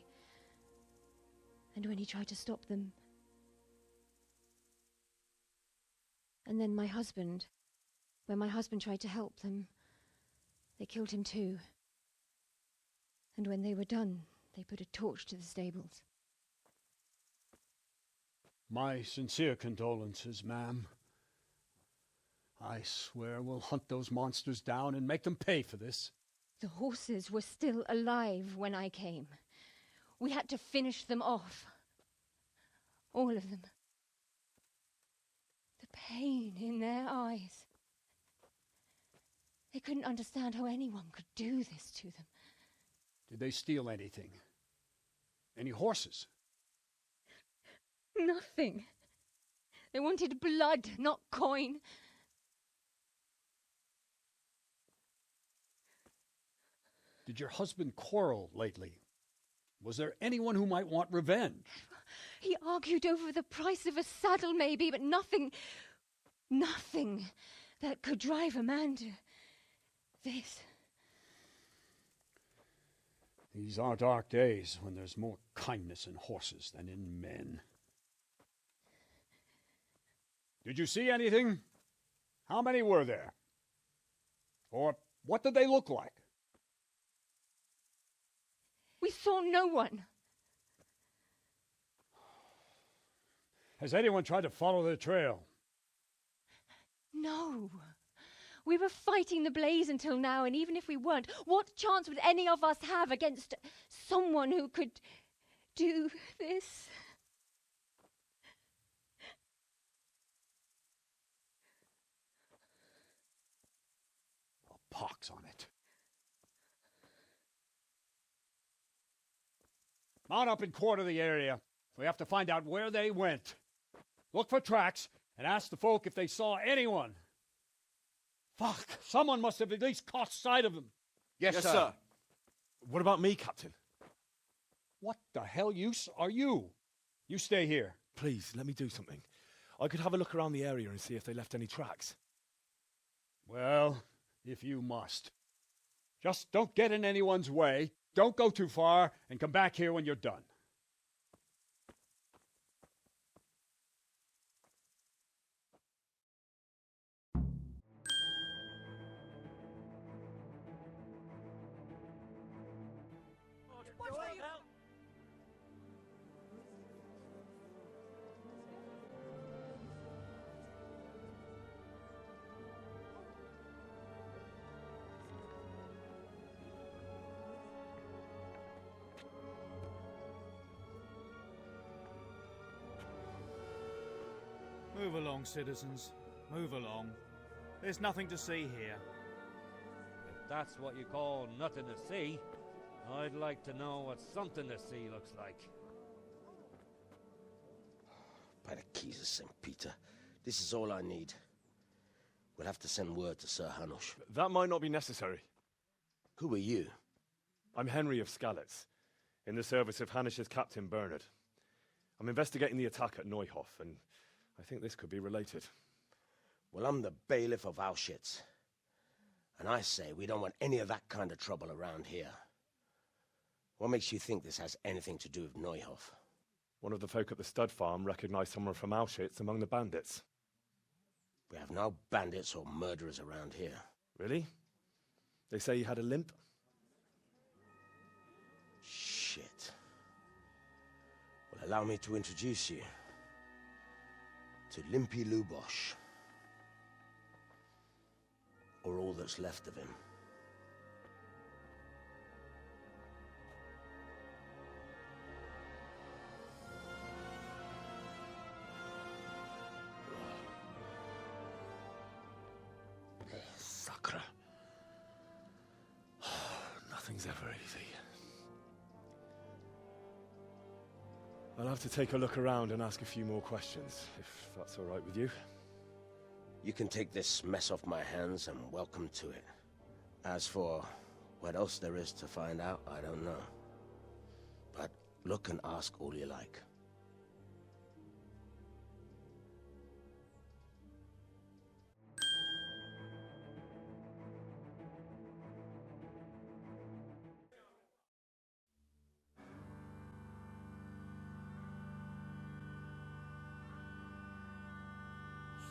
And when he tried to stop them... And then my husband, when my husband tried to help them, they killed him too. And when they were done, they put a torch to the stables. My sincere condolences, ma'am. I swear we'll hunt those monsters down and make them pay for this. The horses were still alive when I came. We had to finish them off. All of them. The pain in their eyes. They couldn't understand how anyone could do this to them. Did they steal anything? Any horses? Nothing. They wanted blood, not coin. Did your husband quarrel lately? Was there anyone who might want revenge? He argued over the price of a saddle, maybe, but nothing that could drive a man to this. These are dark days when there's more kindness in horses than in men. Did you see anything? How many were there? Or what did they look like? We saw no one. Has anyone tried to follow the trail? No. We were fighting the blaze until now, and even if we weren't, what chance would any of us have against someone who could do this? A pox on it. Mount up and quarter the area. We have to find out where they went. Look for tracks and ask the folk if they saw anyone. Fuck, someone must have at least caught sight of them. Yes, sir. What about me, Captain? What the hell use are you? You stay here. Please, let me do something. I could have a look around the area and see if they left any tracks. Well, if you must. Just don't get in anyone's way, don't go too far, and come back here when you're done. Move along, citizens. Move along. There's nothing to see here. If that's what you call nothing to see, I'd like to know what something to see looks like. By the keys of St. Peter, this is all I need. We'll have to send word to Sir Hanush. That might not be necessary. Who are you? I'm Henry of Skalitz, in the service of Hanush's Captain Bernard. I'm investigating the attack at Neuhof, and I think this could be related. Well, I'm the bailiff of Auschwitz. And I say we don't want any of that kind of trouble around here. What makes you think this has anything to do with Neuhof? One of the folk at the stud farm recognized someone from Auschwitz among the bandits. We have no bandits or murderers around here. Really? They say he had a limp? Shit. Well, allow me to introduce you to Limpy Lubosh. Or all that's left of him. Sacre. Nothing's ever easy. I'll have to take a look around and ask a few more questions, if that's all right with you. You can take this mess off my hands and welcome to it. As for what else there is to find out, I don't know. But look and ask all you like.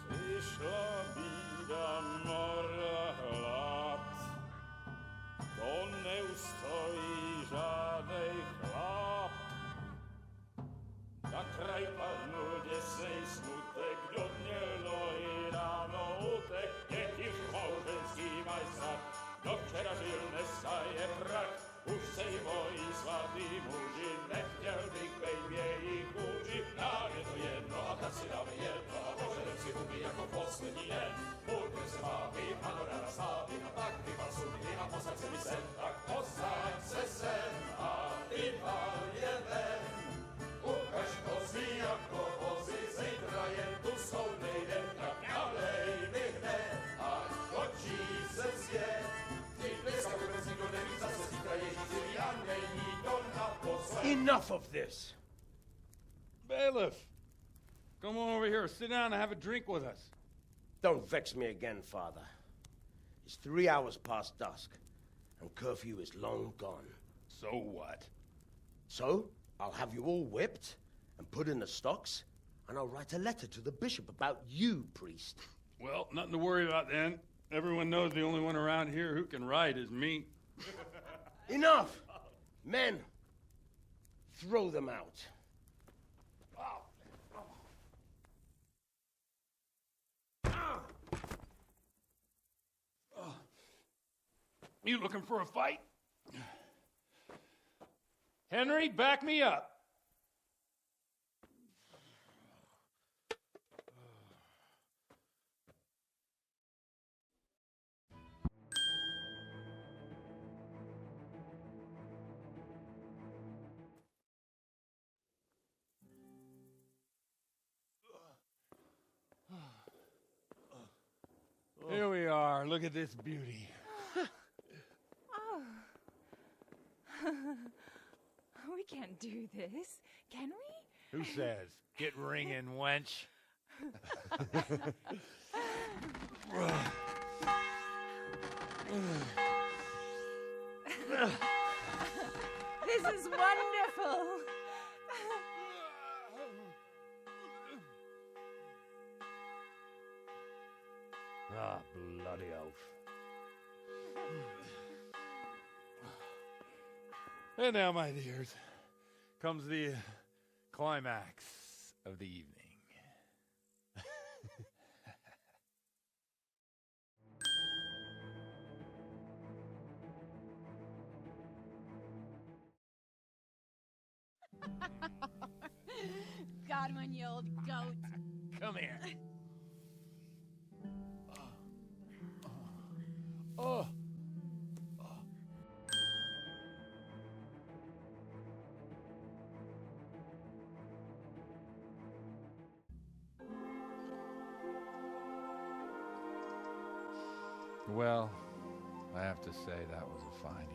Przyszła bida mora lat, to nie ustoi żadnej chlap. Na kraj panuje sej smutek, do dnielo i rano utek, niech już małżeński majstak, do wczera żylne staje brak. Už sej moji svatý muži, nechtěl bych bejbě i kůži, nám je to jedno a tak si dáme jedno a požerem si huby jako poslední den. Půjdem se vápy, panorama slávy a tak vypal sudy a posaď se mi sem, tak posaď se sem a vypal je ven. Ukaž kozy jako vozy, zítra jen tu Enough of this! Bailiff, come on over here. Sit down and have a drink with us. Don't vex me again, Father. It's 3 hours past dusk, and curfew is long gone. So what? So, I'll have you all whipped and put in the stocks, and I'll write a letter to the bishop about you, priest. Well, nothing to worry about then. Everyone knows the only one around here who can ride is me. Enough! Men, throw them out. You looking for a fight? Henry, back me up. Here we are. Look at this beauty. We can't do this, can we? Who says? Get ringing, wench. This is wonderful. Ah, bloody oath. And now, my dears, comes the climax of the evening. Godwin, you old goat. Come here. Oh. Well, I have to say that was a fine evening.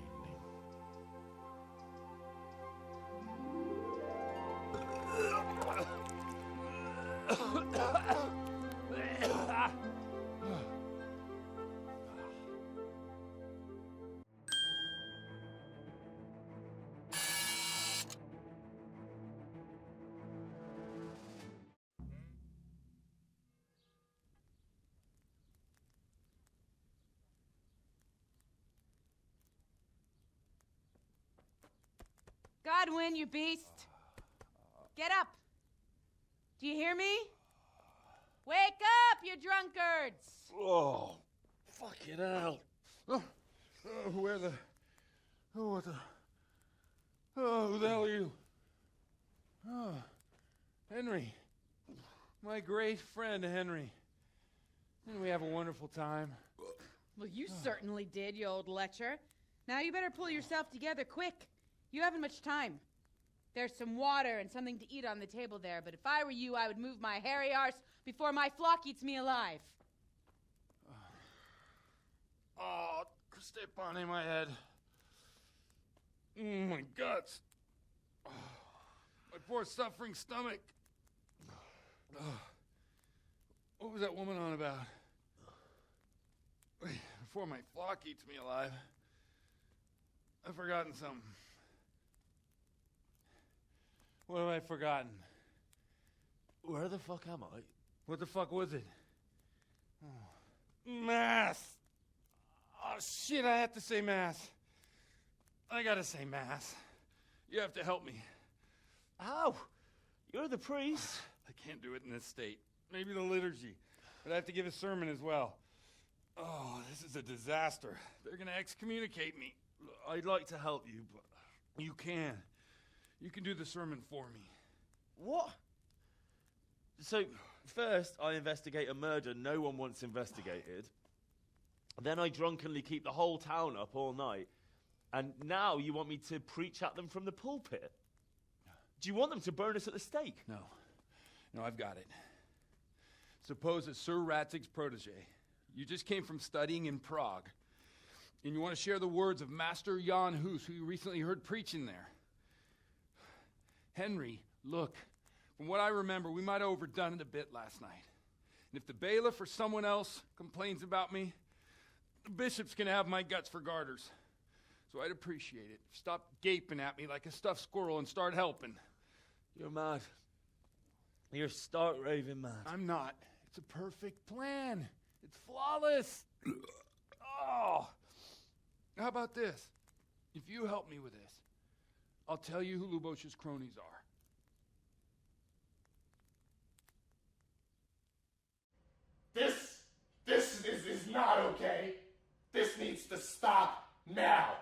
Godwin, you beast. Get up. Do you hear me? Wake up, you drunkards. Oh, fuck it out. Where the... Oh, what the... Oh, who the hell are you? Oh, Henry. My great friend, Henry. Didn't we have a wonderful time? Well, you certainly did, you old lecher. Now you better pull yourself together quick. You haven't much time. There's some water and something to eat on the table there, but if I were you, I would move my hairy arse before my flock eats me alive. Oh, step on in my head. My guts. Oh, my poor suffering stomach. Oh, what was that woman on about? Before my flock eats me alive. I've forgotten something. What have I forgotten? Where the fuck am I? What the fuck was it? Oh. Mass! Oh, shit, I have to say mass. I gotta say mass. You have to help me. How? You're the priest. I can't do it in this state. Maybe the liturgy. But I have to give a sermon as well. Oh, this is a disaster. They're gonna excommunicate me. I'd like to help you, but you can. You can do the sermon for me. What? So, first I investigate a murder no one wants investigated. Then I drunkenly keep the whole town up all night. And now you want me to preach at them from the pulpit? Do you want them to burn us at the stake? No. No, I've got it. Suppose that Sir Ratzig's protege. You just came from studying in Prague. And you want to share the words of Master Jan Hus, who you recently heard preaching there. Henry, look. From what I remember, we might have overdone it a bit last night. And if the bailiff or someone else complains about me, the bishop's gonna have my guts for garters. So I'd appreciate it. Stop gaping at me like a stuffed squirrel and start helping. You're mad. You're stark raving mad. I'm not. It's a perfect plan. It's flawless. Oh. How about this? If you help me with this, I'll tell you who Lubosh's cronies are. This is not okay. This needs to stop now.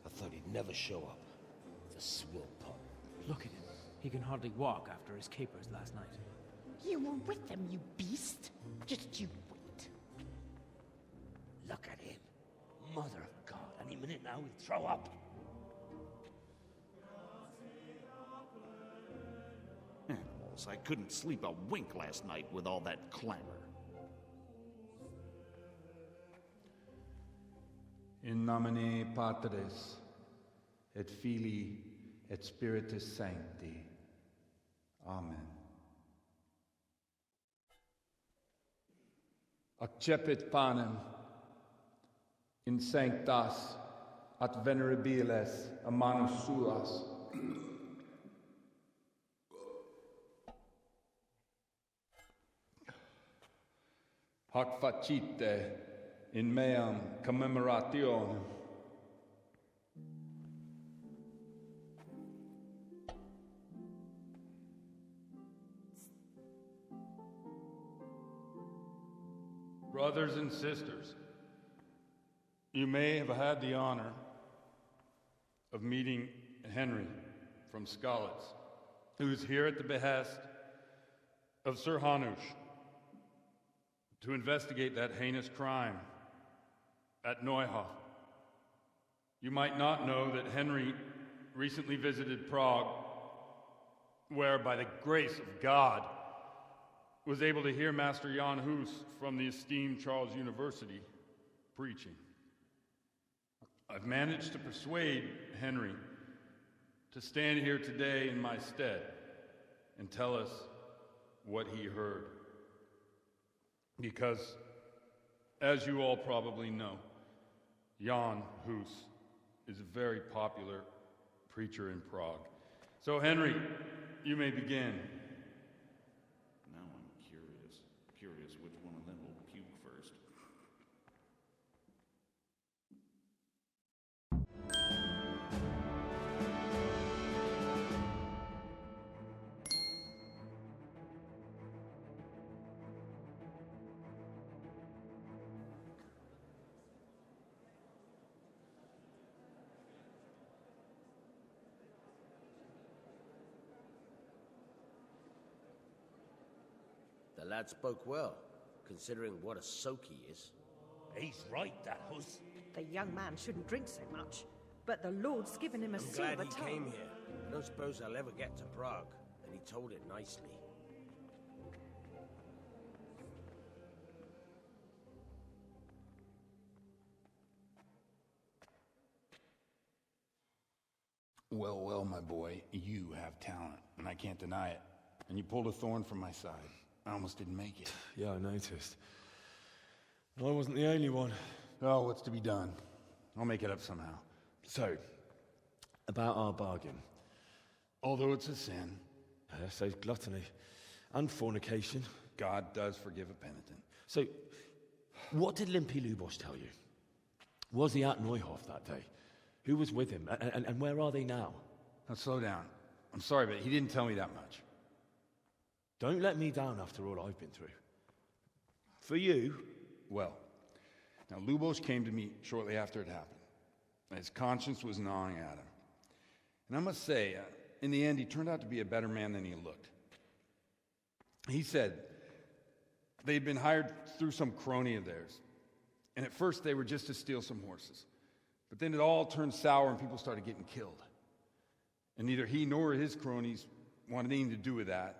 I thought he'd never show up. The swill pup. Look at him. He can hardly walk after his capers last night. You were with them, you beast. Just you wait. Look at him. Mother of God, any minute now he'll throw up. Animals, I couldn't sleep a wink last night with all that clamor. In nomine Patris, et Filii, et Spiritus Sancti. Amen. Accepit panem in sanctas at venerabilis a manus suas. Hac facite in meam commemorationem. Brothers and sisters, you may have had the honor of meeting Henry from Skalitz, who is here at the behest of Sir Hanush to investigate that heinous crime at Neuhof. You might not know that Henry recently visited Prague, where, by the grace of God, was able to hear Master Jan Hus from the esteemed Charles University preaching. I've managed to persuade Henry to stand here today in my stead and tell us what he heard. Because, as you all probably know, Jan Hus is a very popular preacher in Prague. So, Henry, you may begin. Now I'm curious which one of them will puke first. The lad spoke well, considering what a soak he is. He's right, that Hus. The young man shouldn't drink so much, but the Lord's given him a I'm silver glad he tongue. came here. I don't suppose I'll ever get to Prague, and he told it nicely. Well, well, my boy, you have talent, and I can't deny it. And you pulled a thorn from my side. I almost didn't make it. Yeah, I noticed. I wasn't the only one. Oh, what's to be done? I'll make it up somehow. So, about our bargain. Although it's a sin. So gluttony and fornication. God does forgive a penitent. So, what did Limpy Lubosh tell you? Was he at Neuhof that day? Who was with him? And where are they now? Now, slow down. I'm sorry, but he didn't tell me that much. Don't let me down after all I've been through. For you... Well, now Lubosh came to me shortly after it happened. His conscience was gnawing at him. And I must say, in the end, he turned out to be a better man than he looked. He said they'd been hired through some crony of theirs. And at first they were just to steal some horses. But then it all turned sour and people started getting killed. And neither he nor his cronies wanted anything to do with that.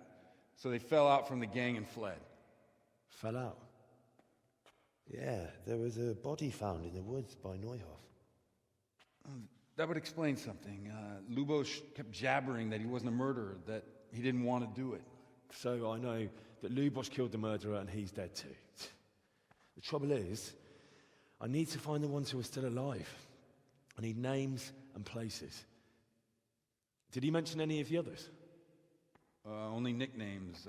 So they fell out from the gang and fled. Fell out? Yeah, there was a body found in the woods by Neuhoff. That would explain something. Lubos kept jabbering that he wasn't a murderer, that he didn't want to do it. So I know that Lubos killed the murderer and he's dead too. The trouble is, I need to find the ones who are still alive. I need names and places. Did he mention any of the others? Only nicknames.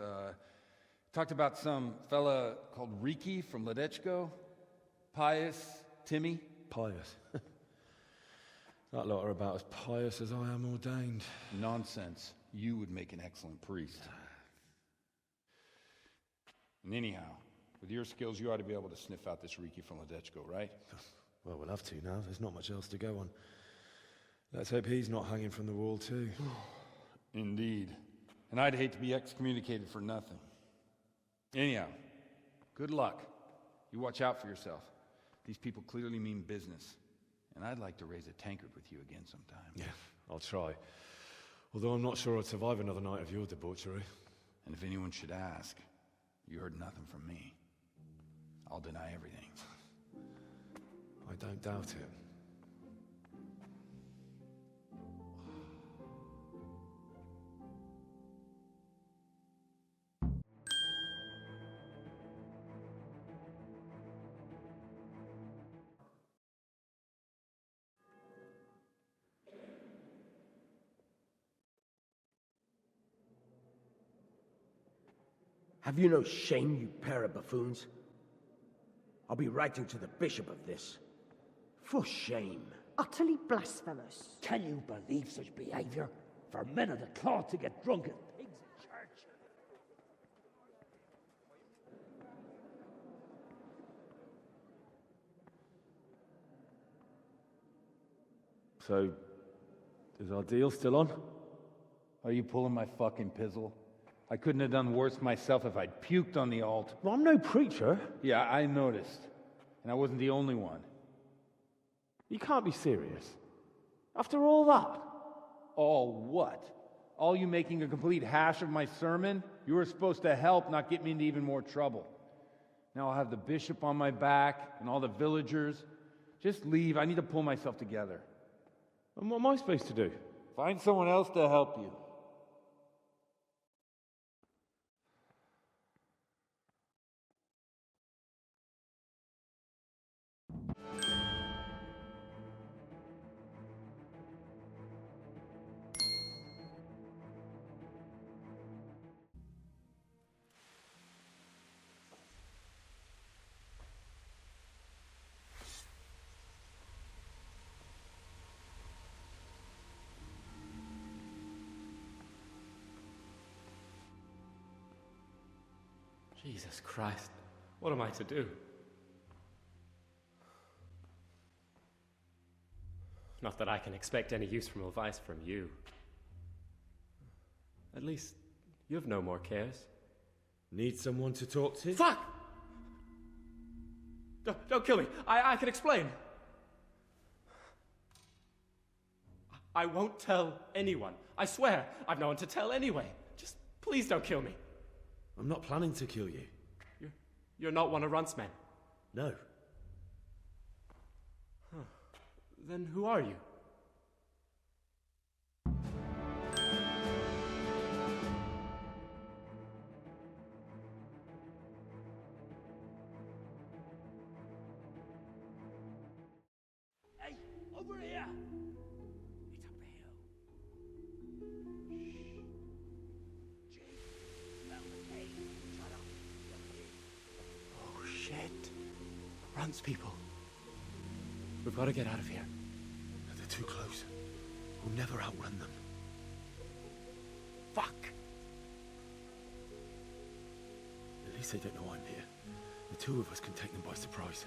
Talked about some fella called Riki from Ledechko, Pius, Timmy. Pius. That lot are about as pious as I am ordained. Nonsense. You would make an excellent priest. And anyhow, with your skills, you ought to be able to sniff out this Riki from Ledechko, right? Well, we'll have to now. There's not much else to go on. Let's hope he's not hanging from the wall too. Indeed. And I'd hate to be excommunicated for nothing. Anyhow, good luck. You watch out for yourself. These people clearly mean business. And I'd like to raise a tankard with you again sometime. Yeah, I'll try. Although I'm not sure I'd survive another night of your debauchery. And if anyone should ask, you heard nothing from me. I'll deny everything. I don't doubt it. Have you no shame, you pair of buffoons? I'll be writing to the bishop of this. For shame. Utterly blasphemous. Can you believe such behavior? For men of the cloth to get drunk as pigs in church? So, is our deal still on? Are you pulling my fucking pizzle? I couldn't have done worse myself if I'd puked on the altar. Well, I'm no preacher. Yeah, I noticed. And I wasn't the only one. You can't be serious. After all that? All what? All you making a complete hash of my sermon? You were supposed to help, not get me into even more trouble. Now I'll have the bishop on my back and all the villagers. Just leave. I need to pull myself together. And what am I supposed to do? Find someone else to help you. Jesus Christ, what am I to do? Not that I can expect any useful advice from you. At least, you've no more cares. Need someone to talk to? Fuck! Don't kill me. I can explain. I won't tell anyone. I swear, I've no one to tell anyway. Just please don't kill me. I'm not planning to kill you. You're not one of Runt's men? No. Huh. Then who are you? Hey, over here! It's a bear. Shh. Jake, smell the cave. Shut up. Oh, shit. Runt's people. We've got to get out of here. They're too close. We'll never outrun them. Fuck! At least they don't know I'm here. The two of us can take them by surprise.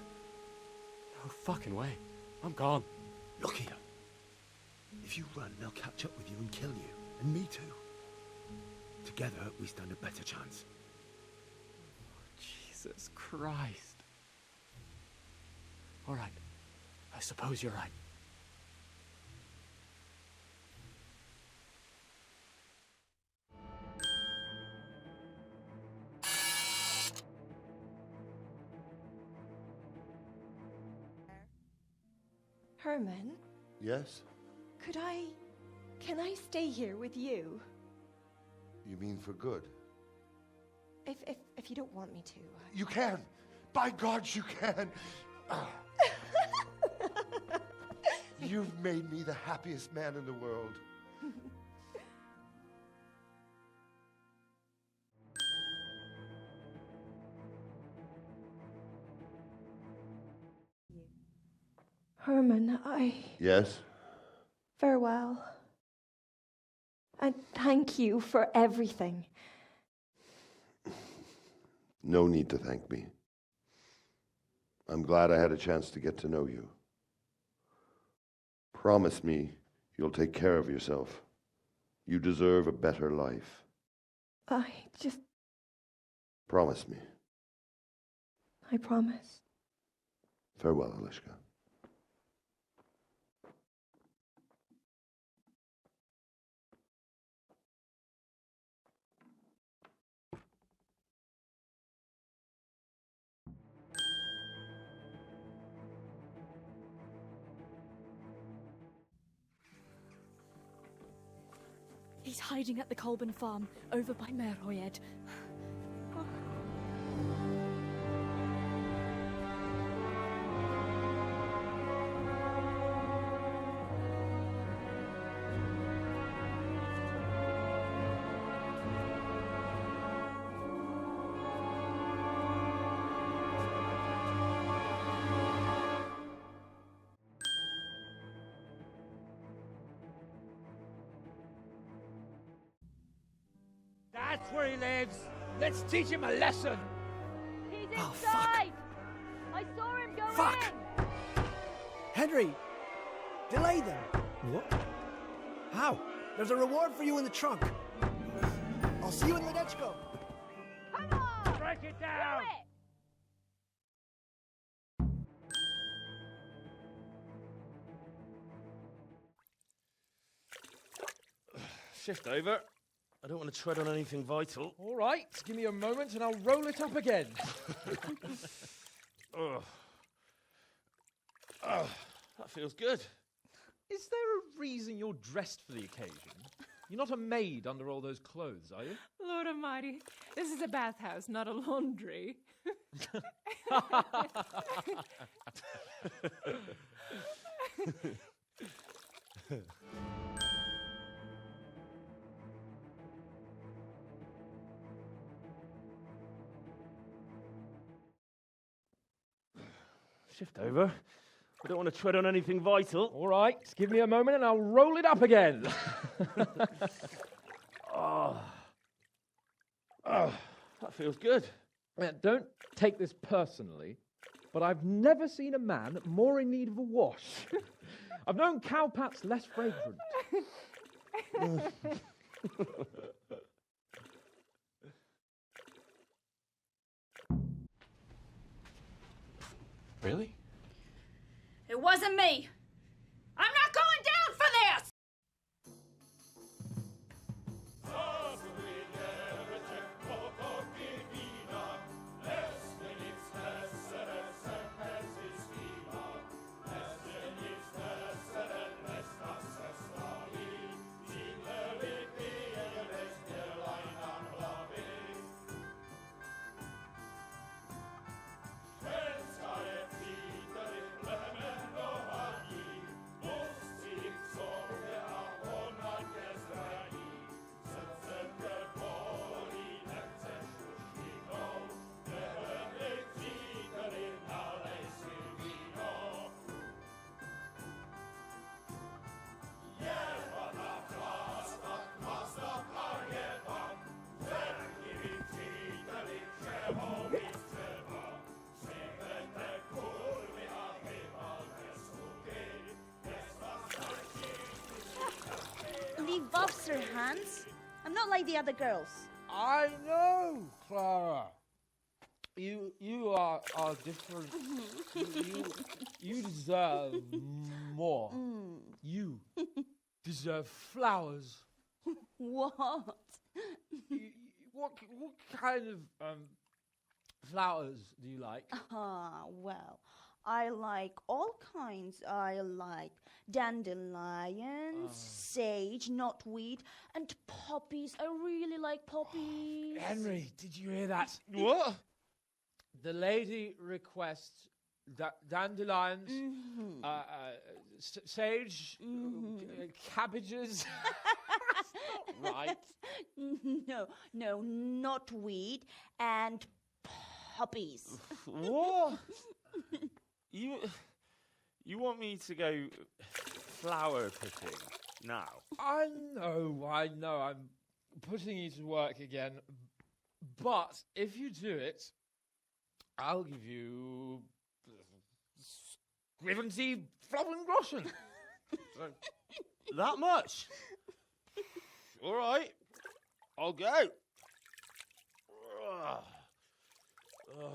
No fucking way. I'm gone. Look here. If you run, they'll catch up with you and kill you. And me too. Together, we stand a better chance. Jesus Christ. All right. I suppose you're right. Hermann, Yes? can I stay here with you? You mean for good? If you don't want me to. You can! By God, you can! You've made me the happiest man in the world. Hermann, Yes? farewell. And thank you for everything. No need to thank me. I'm glad I had a chance to get to know you. Promise me you'll take care of yourself. You deserve a better life. Promise me. I promise. Farewell, Alishka. He's hiding at the Kolben farm, over by Merhoyed. That's where he lives. Let's teach him a lesson. He's inside. I saw him go Fuck! in. Henry! Delay them! What? How? There's a reward for you in the trunk. I'll see you in Ledechko. Come on! Break it down! Shift over. I don't want to tread on anything vital. All right, give me a moment and I'll roll it up again. Ugh. Ugh, that feels good. Is there a reason you're dressed for the occasion? You're not a maid under all those clothes, are you? Lord Almighty, this is a bathhouse, not a laundry. Shift over. I don't want to tread on anything vital. All right, give me a moment and I'll roll it up again. Oh, that feels good. Don't take this personally, but I've never seen a man more in need of a wash. I've known cowpats less fragrant. Really? It wasn't me. I'm not going down for this! Leave off, Sir Hans. I'm not like the other girls. I know, Clara. You are different. You deserve more. You deserve flowers. What? What kind of flowers do you like? Ah, well, I like all kinds. I like dandelions, sage, knotweed, and poppies. I really like poppies. Henry, did you hear that? What? The lady requests dandelions, sage, cabbages. Right. No, knotweed and poppies. What? You want me to go flower picking now? I know. I'm putting you to work again. But if you do it, I'll give you 70 Flowengroschen. That much? All right, I'll go. No.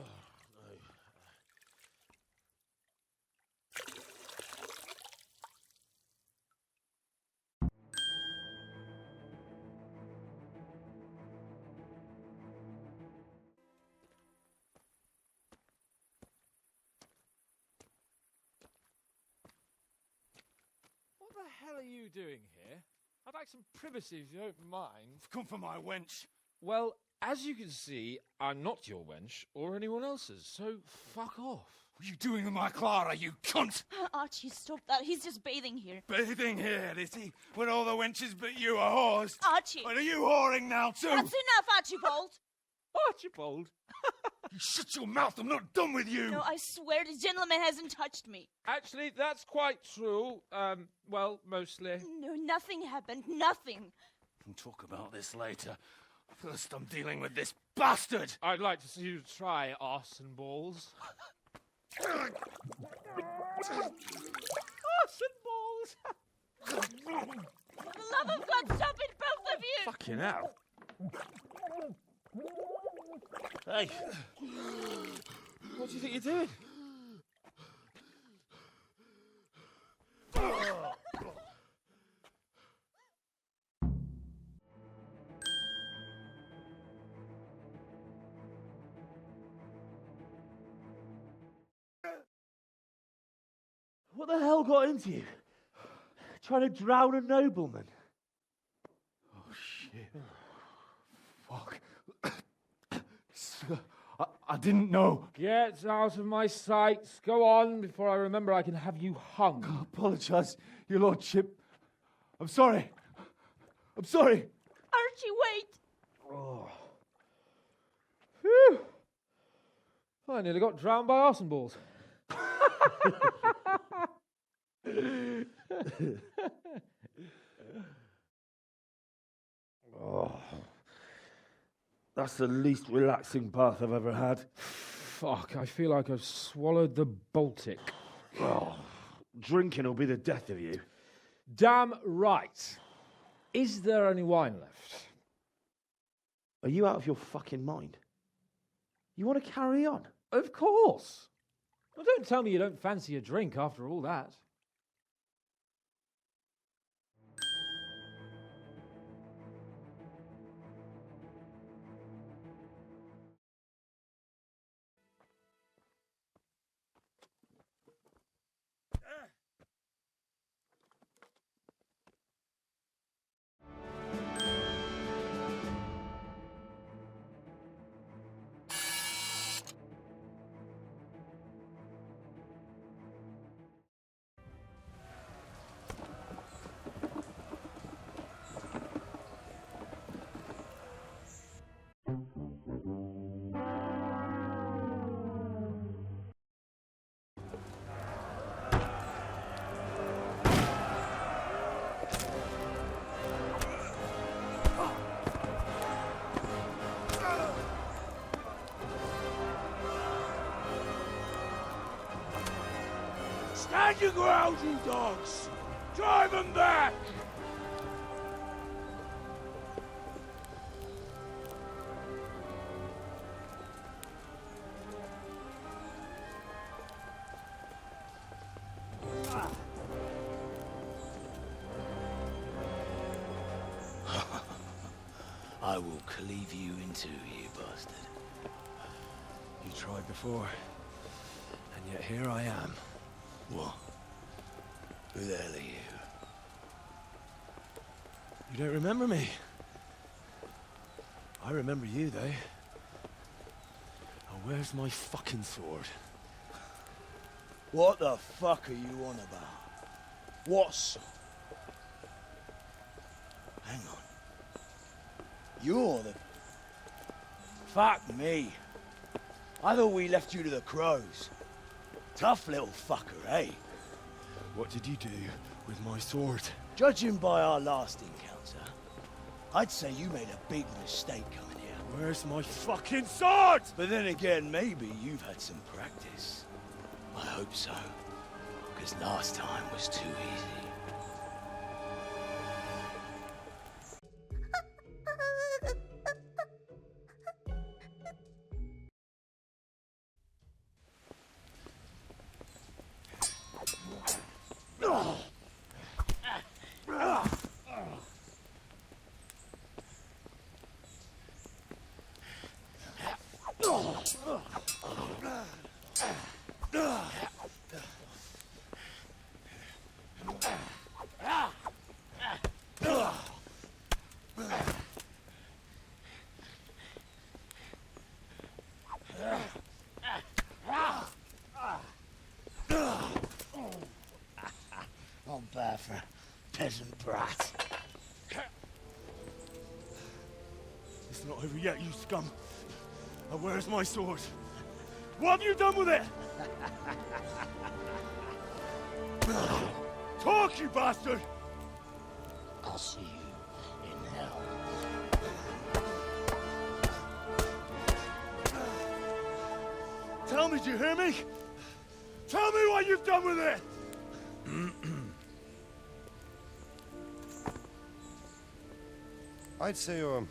What the hell are you doing here? I'd like some privacy if you don't mind. Come for my wench. Well, as you can see, I'm not your wench or anyone else's, so fuck off. What are you doing with my Clara, you cunt? Archie, stop that. He's just bathing here. Bathing here, is he? When all the wenches but you are whores? Archie! But are you whoring now, too? That's enough, Archibald! Archibald? You shut your mouth, I'm not done with you! No, I swear the gentleman hasn't touched me. Actually, that's quite true. Well, mostly. No, nothing happened. Nothing. We'll talk about this later. First, I'm dealing with this bastard! I'd like to see you try arse and balls. Arse and balls! For the love of God, stop it, both of you! Fucking hell. Hey. What do you think you're doing? What the hell got into you? Trying to drown a nobleman? Oh, shit. Fuck. I didn't know. Get out of my sight. Go on before I remember I can have you hung. I apologise, your lordship. I'm sorry. I'm sorry. Archie, wait. Oh. Phew. I nearly got drowned by arse and balls. Oh, that's the least relaxing bath I've ever had. Fuck, I feel like I've swallowed the Baltic. Oh, drinking will be the death of you. Damn right. Is there any wine left? Are you out of your fucking mind? You want to carry on? Of course. Well, don't tell me you don't fancy a drink after all that. Stand your ground, you dogs! Drive them back! I will cleave you in two, you bastard. You tried before, and And yet here I am. What? Who the hell are you? You don't remember me? I remember you, though. Oh, where's my fucking sword? What the fuck are you on about? What sword? Hang on. You're the... Fuck me. I thought we left you to the crows. Tough little fucker, eh? What did you do with my sword? Judging by our last encounter, I'd say you made a big mistake coming here. Where's my fucking sword? But then again, maybe you've had some practice. I hope so. Because last time was too easy. Not bad for a peasant brat. It's not over yet, you scum. Now where's my sword? What have you done with it? Talk, you bastard! I'll see you in hell. Tell me, do you hear me? Tell me what you've done with it! I'd say you're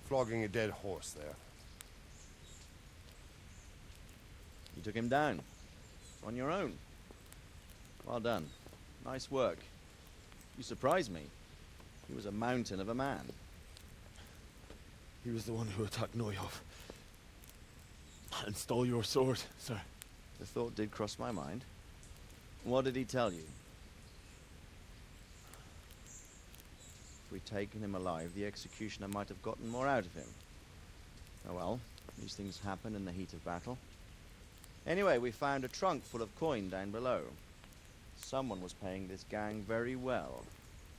flogging a dead horse there. You took him down. On your own. Well done. Nice work. You surprised me. He was a mountain of a man. He was the one who attacked Neuhoff. And stole your sword, sir. The thought did cross my mind. What did he tell you? If we'd taken him alive, the executioner might have gotten more out of him. Oh well, these things happen in the heat of battle. Anyway, we found a trunk full of coin down below. Someone was paying this gang very well.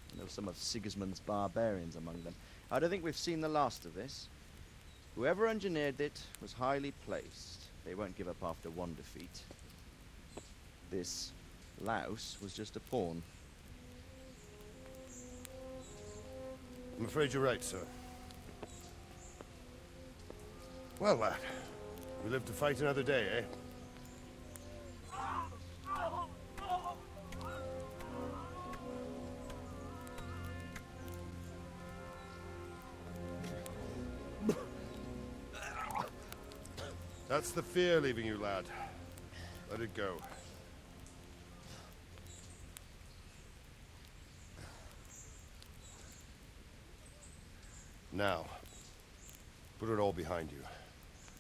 And there were some of Sigismund's barbarians among them. I don't think we've seen the last of this. Whoever engineered it was highly placed. They won't give up after one defeat. This louse was just a pawn. I'm afraid you're right, sir. Well, lad, we live to fight another day, eh? That's the fear leaving you, lad. Let it go. Now, put it all behind you.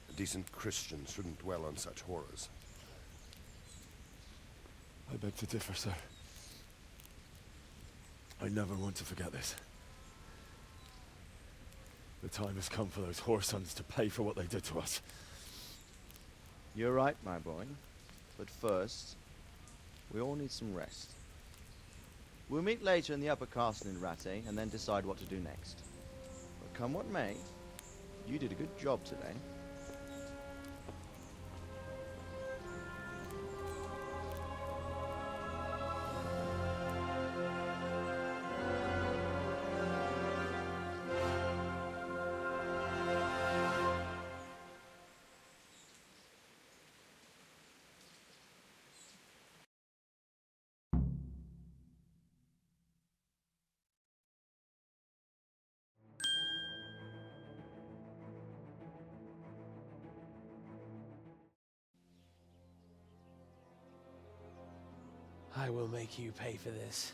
A decent Christian shouldn't dwell on such horrors. I beg to differ, sir. I never want to forget this. The time has come for those whoresons to pay for what they did to us. You're right, my boy. But first, we all need some rest. We'll meet later in the upper castle in Ratte, and then decide what to do next. But come what may, you did a good job today. I will make you pay for this.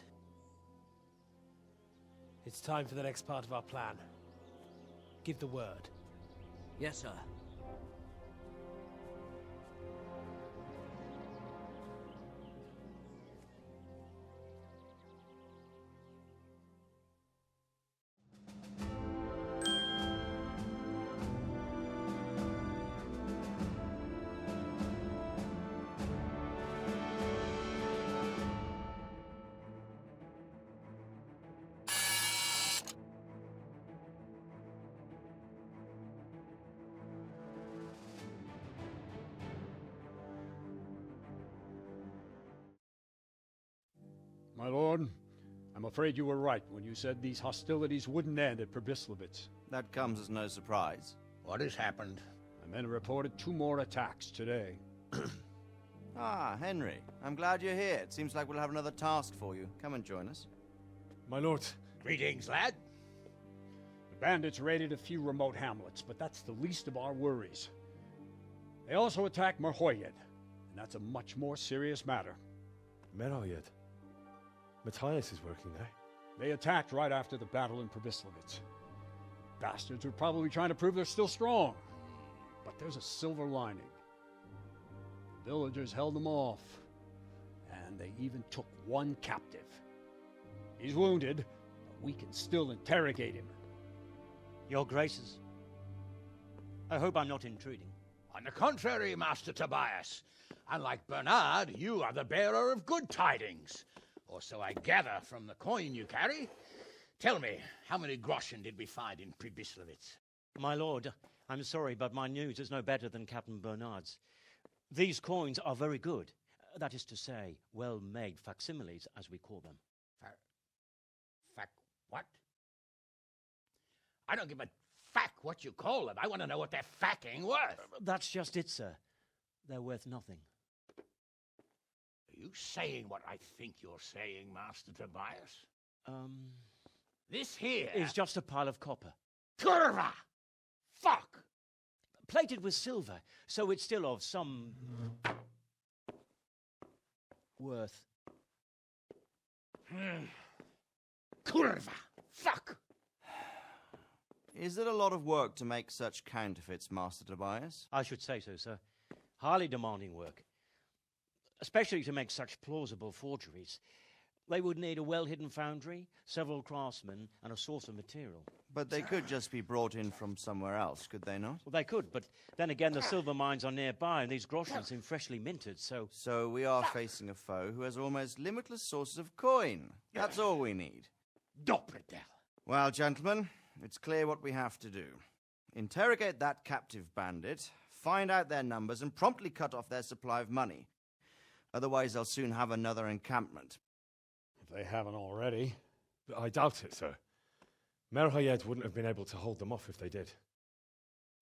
It's time for the next part of our plan. Give the word. Yes, sir. Lord. I'm afraid you were right when you said these hostilities wouldn't end at Przemyslovitz. That comes as no surprise. What has happened? My men reported 2 more attacks today. Ah, Henry. I'm glad you're here. It seems like we'll have another task for you. Come and join us. My lord. Greetings, lad. The bandits raided a few remote hamlets, but that's the least of our worries. They also attacked Merhoyed, and that's a much more serious matter. Merhoyed? Matthias is working there. They attacked right after the battle in Przemyslovitz. Bastards are probably trying to prove they're still strong. But there's a silver lining. The villagers held them off, and they even took 1 captive. He's wounded, but we can still interrogate him. Your Graces, I hope I'm not intruding. On the contrary, Master Tobias. Unlike Bernard, you are the bearer of good tidings. Or so I gather from the coin you carry. Tell me, how many groschen did we find in Przemyslovitz? My lord, I'm sorry, but my news is no better than Captain Bernard's. These coins are very good. That is to say, well-made facsimiles, as we call them. What? I don't give a fack what you call them. I want to know what they're facking worth. That's just it, sir. They're worth nothing. Are you saying what I think you're saying, Master Tobias? This here is just a pile of copper. Kurva! Fuck! Plated with silver, so it's still of some worth. Kurva! Fuck! Is it a lot of work to make such counterfeits, Master Tobias? I should say so, sir. Highly demanding work. Especially to make such plausible forgeries. They would need a well-hidden foundry, several craftsmen, and a source of material. But they could just be brought in from somewhere else, could they not? Well, they could, but then again, the silver mines are nearby, and these groschen seem freshly minted, so... So we are facing a foe who has almost limitless sources of coin. That's all we need. Doppeltel. Well, gentlemen, it's clear what we have to do. Interrogate that captive bandit, find out their numbers, and promptly cut off their supply of money. Otherwise, they'll soon have another encampment. If they haven't already. But I doubt it, sir. Merhoyed wouldn't have been able to hold them off if they did.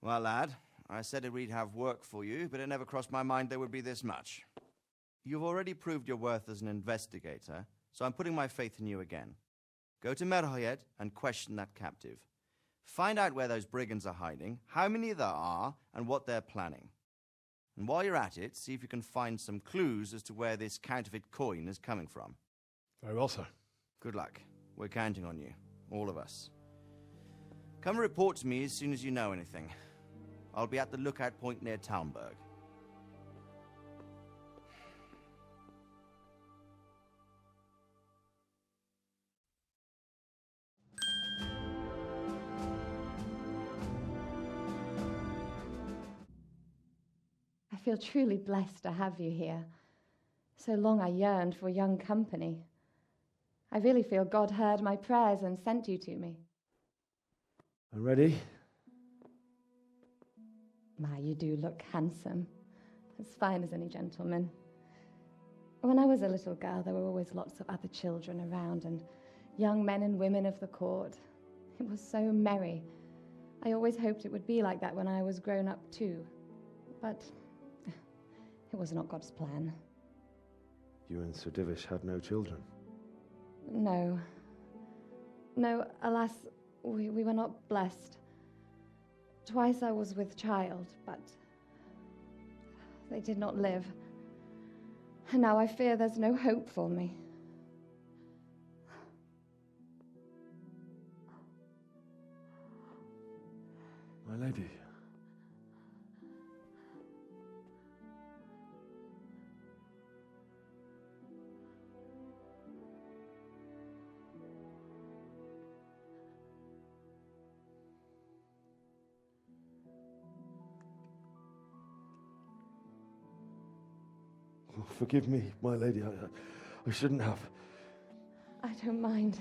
Well, lad, I said we'd have work for you, but it never crossed my mind there would be this much. You've already proved your worth as an investigator, so I'm putting my faith in you again. Go to Merhoyed and question that captive. Find out where those brigands are hiding, how many there are, and what they're planning. And while you're at it, see if you can find some clues as to where this counterfeit coin is coming from. Very well, sir. Good luck. We're counting on you. All of us. Come report to me as soon as you know anything. I'll be at the lookout point near Talmberg. I feel truly blessed to have you here. So long I yearned for young company. I really feel God heard my prayers and sent you to me. I'm ready. My, you do look handsome. As fine as any gentleman. When I was a little girl, there were always lots of other children around and young men and women of the court. It was so merry. I always hoped it would be like that when I was grown up too. But it was not God's plan. You and Sir Divish had no children? No. No, alas, we were not blessed. Twice I was with child, but they did not live. And now I fear there's no hope for me. My lady. Forgive me, my lady. I shouldn't have. I don't mind.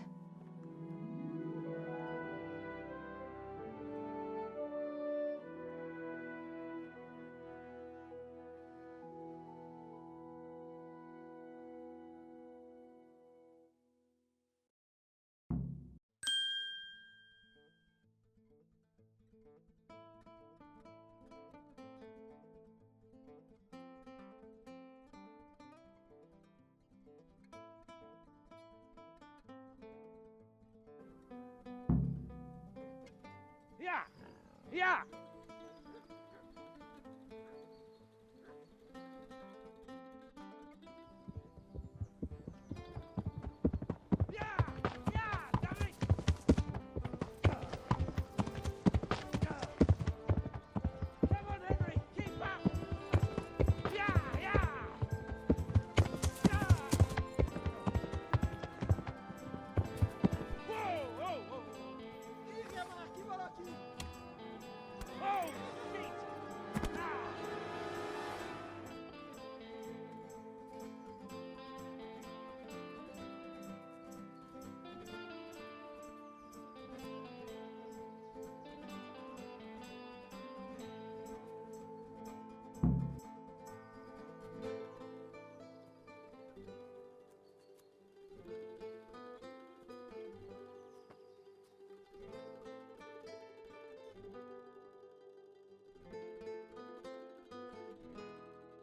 Yeah!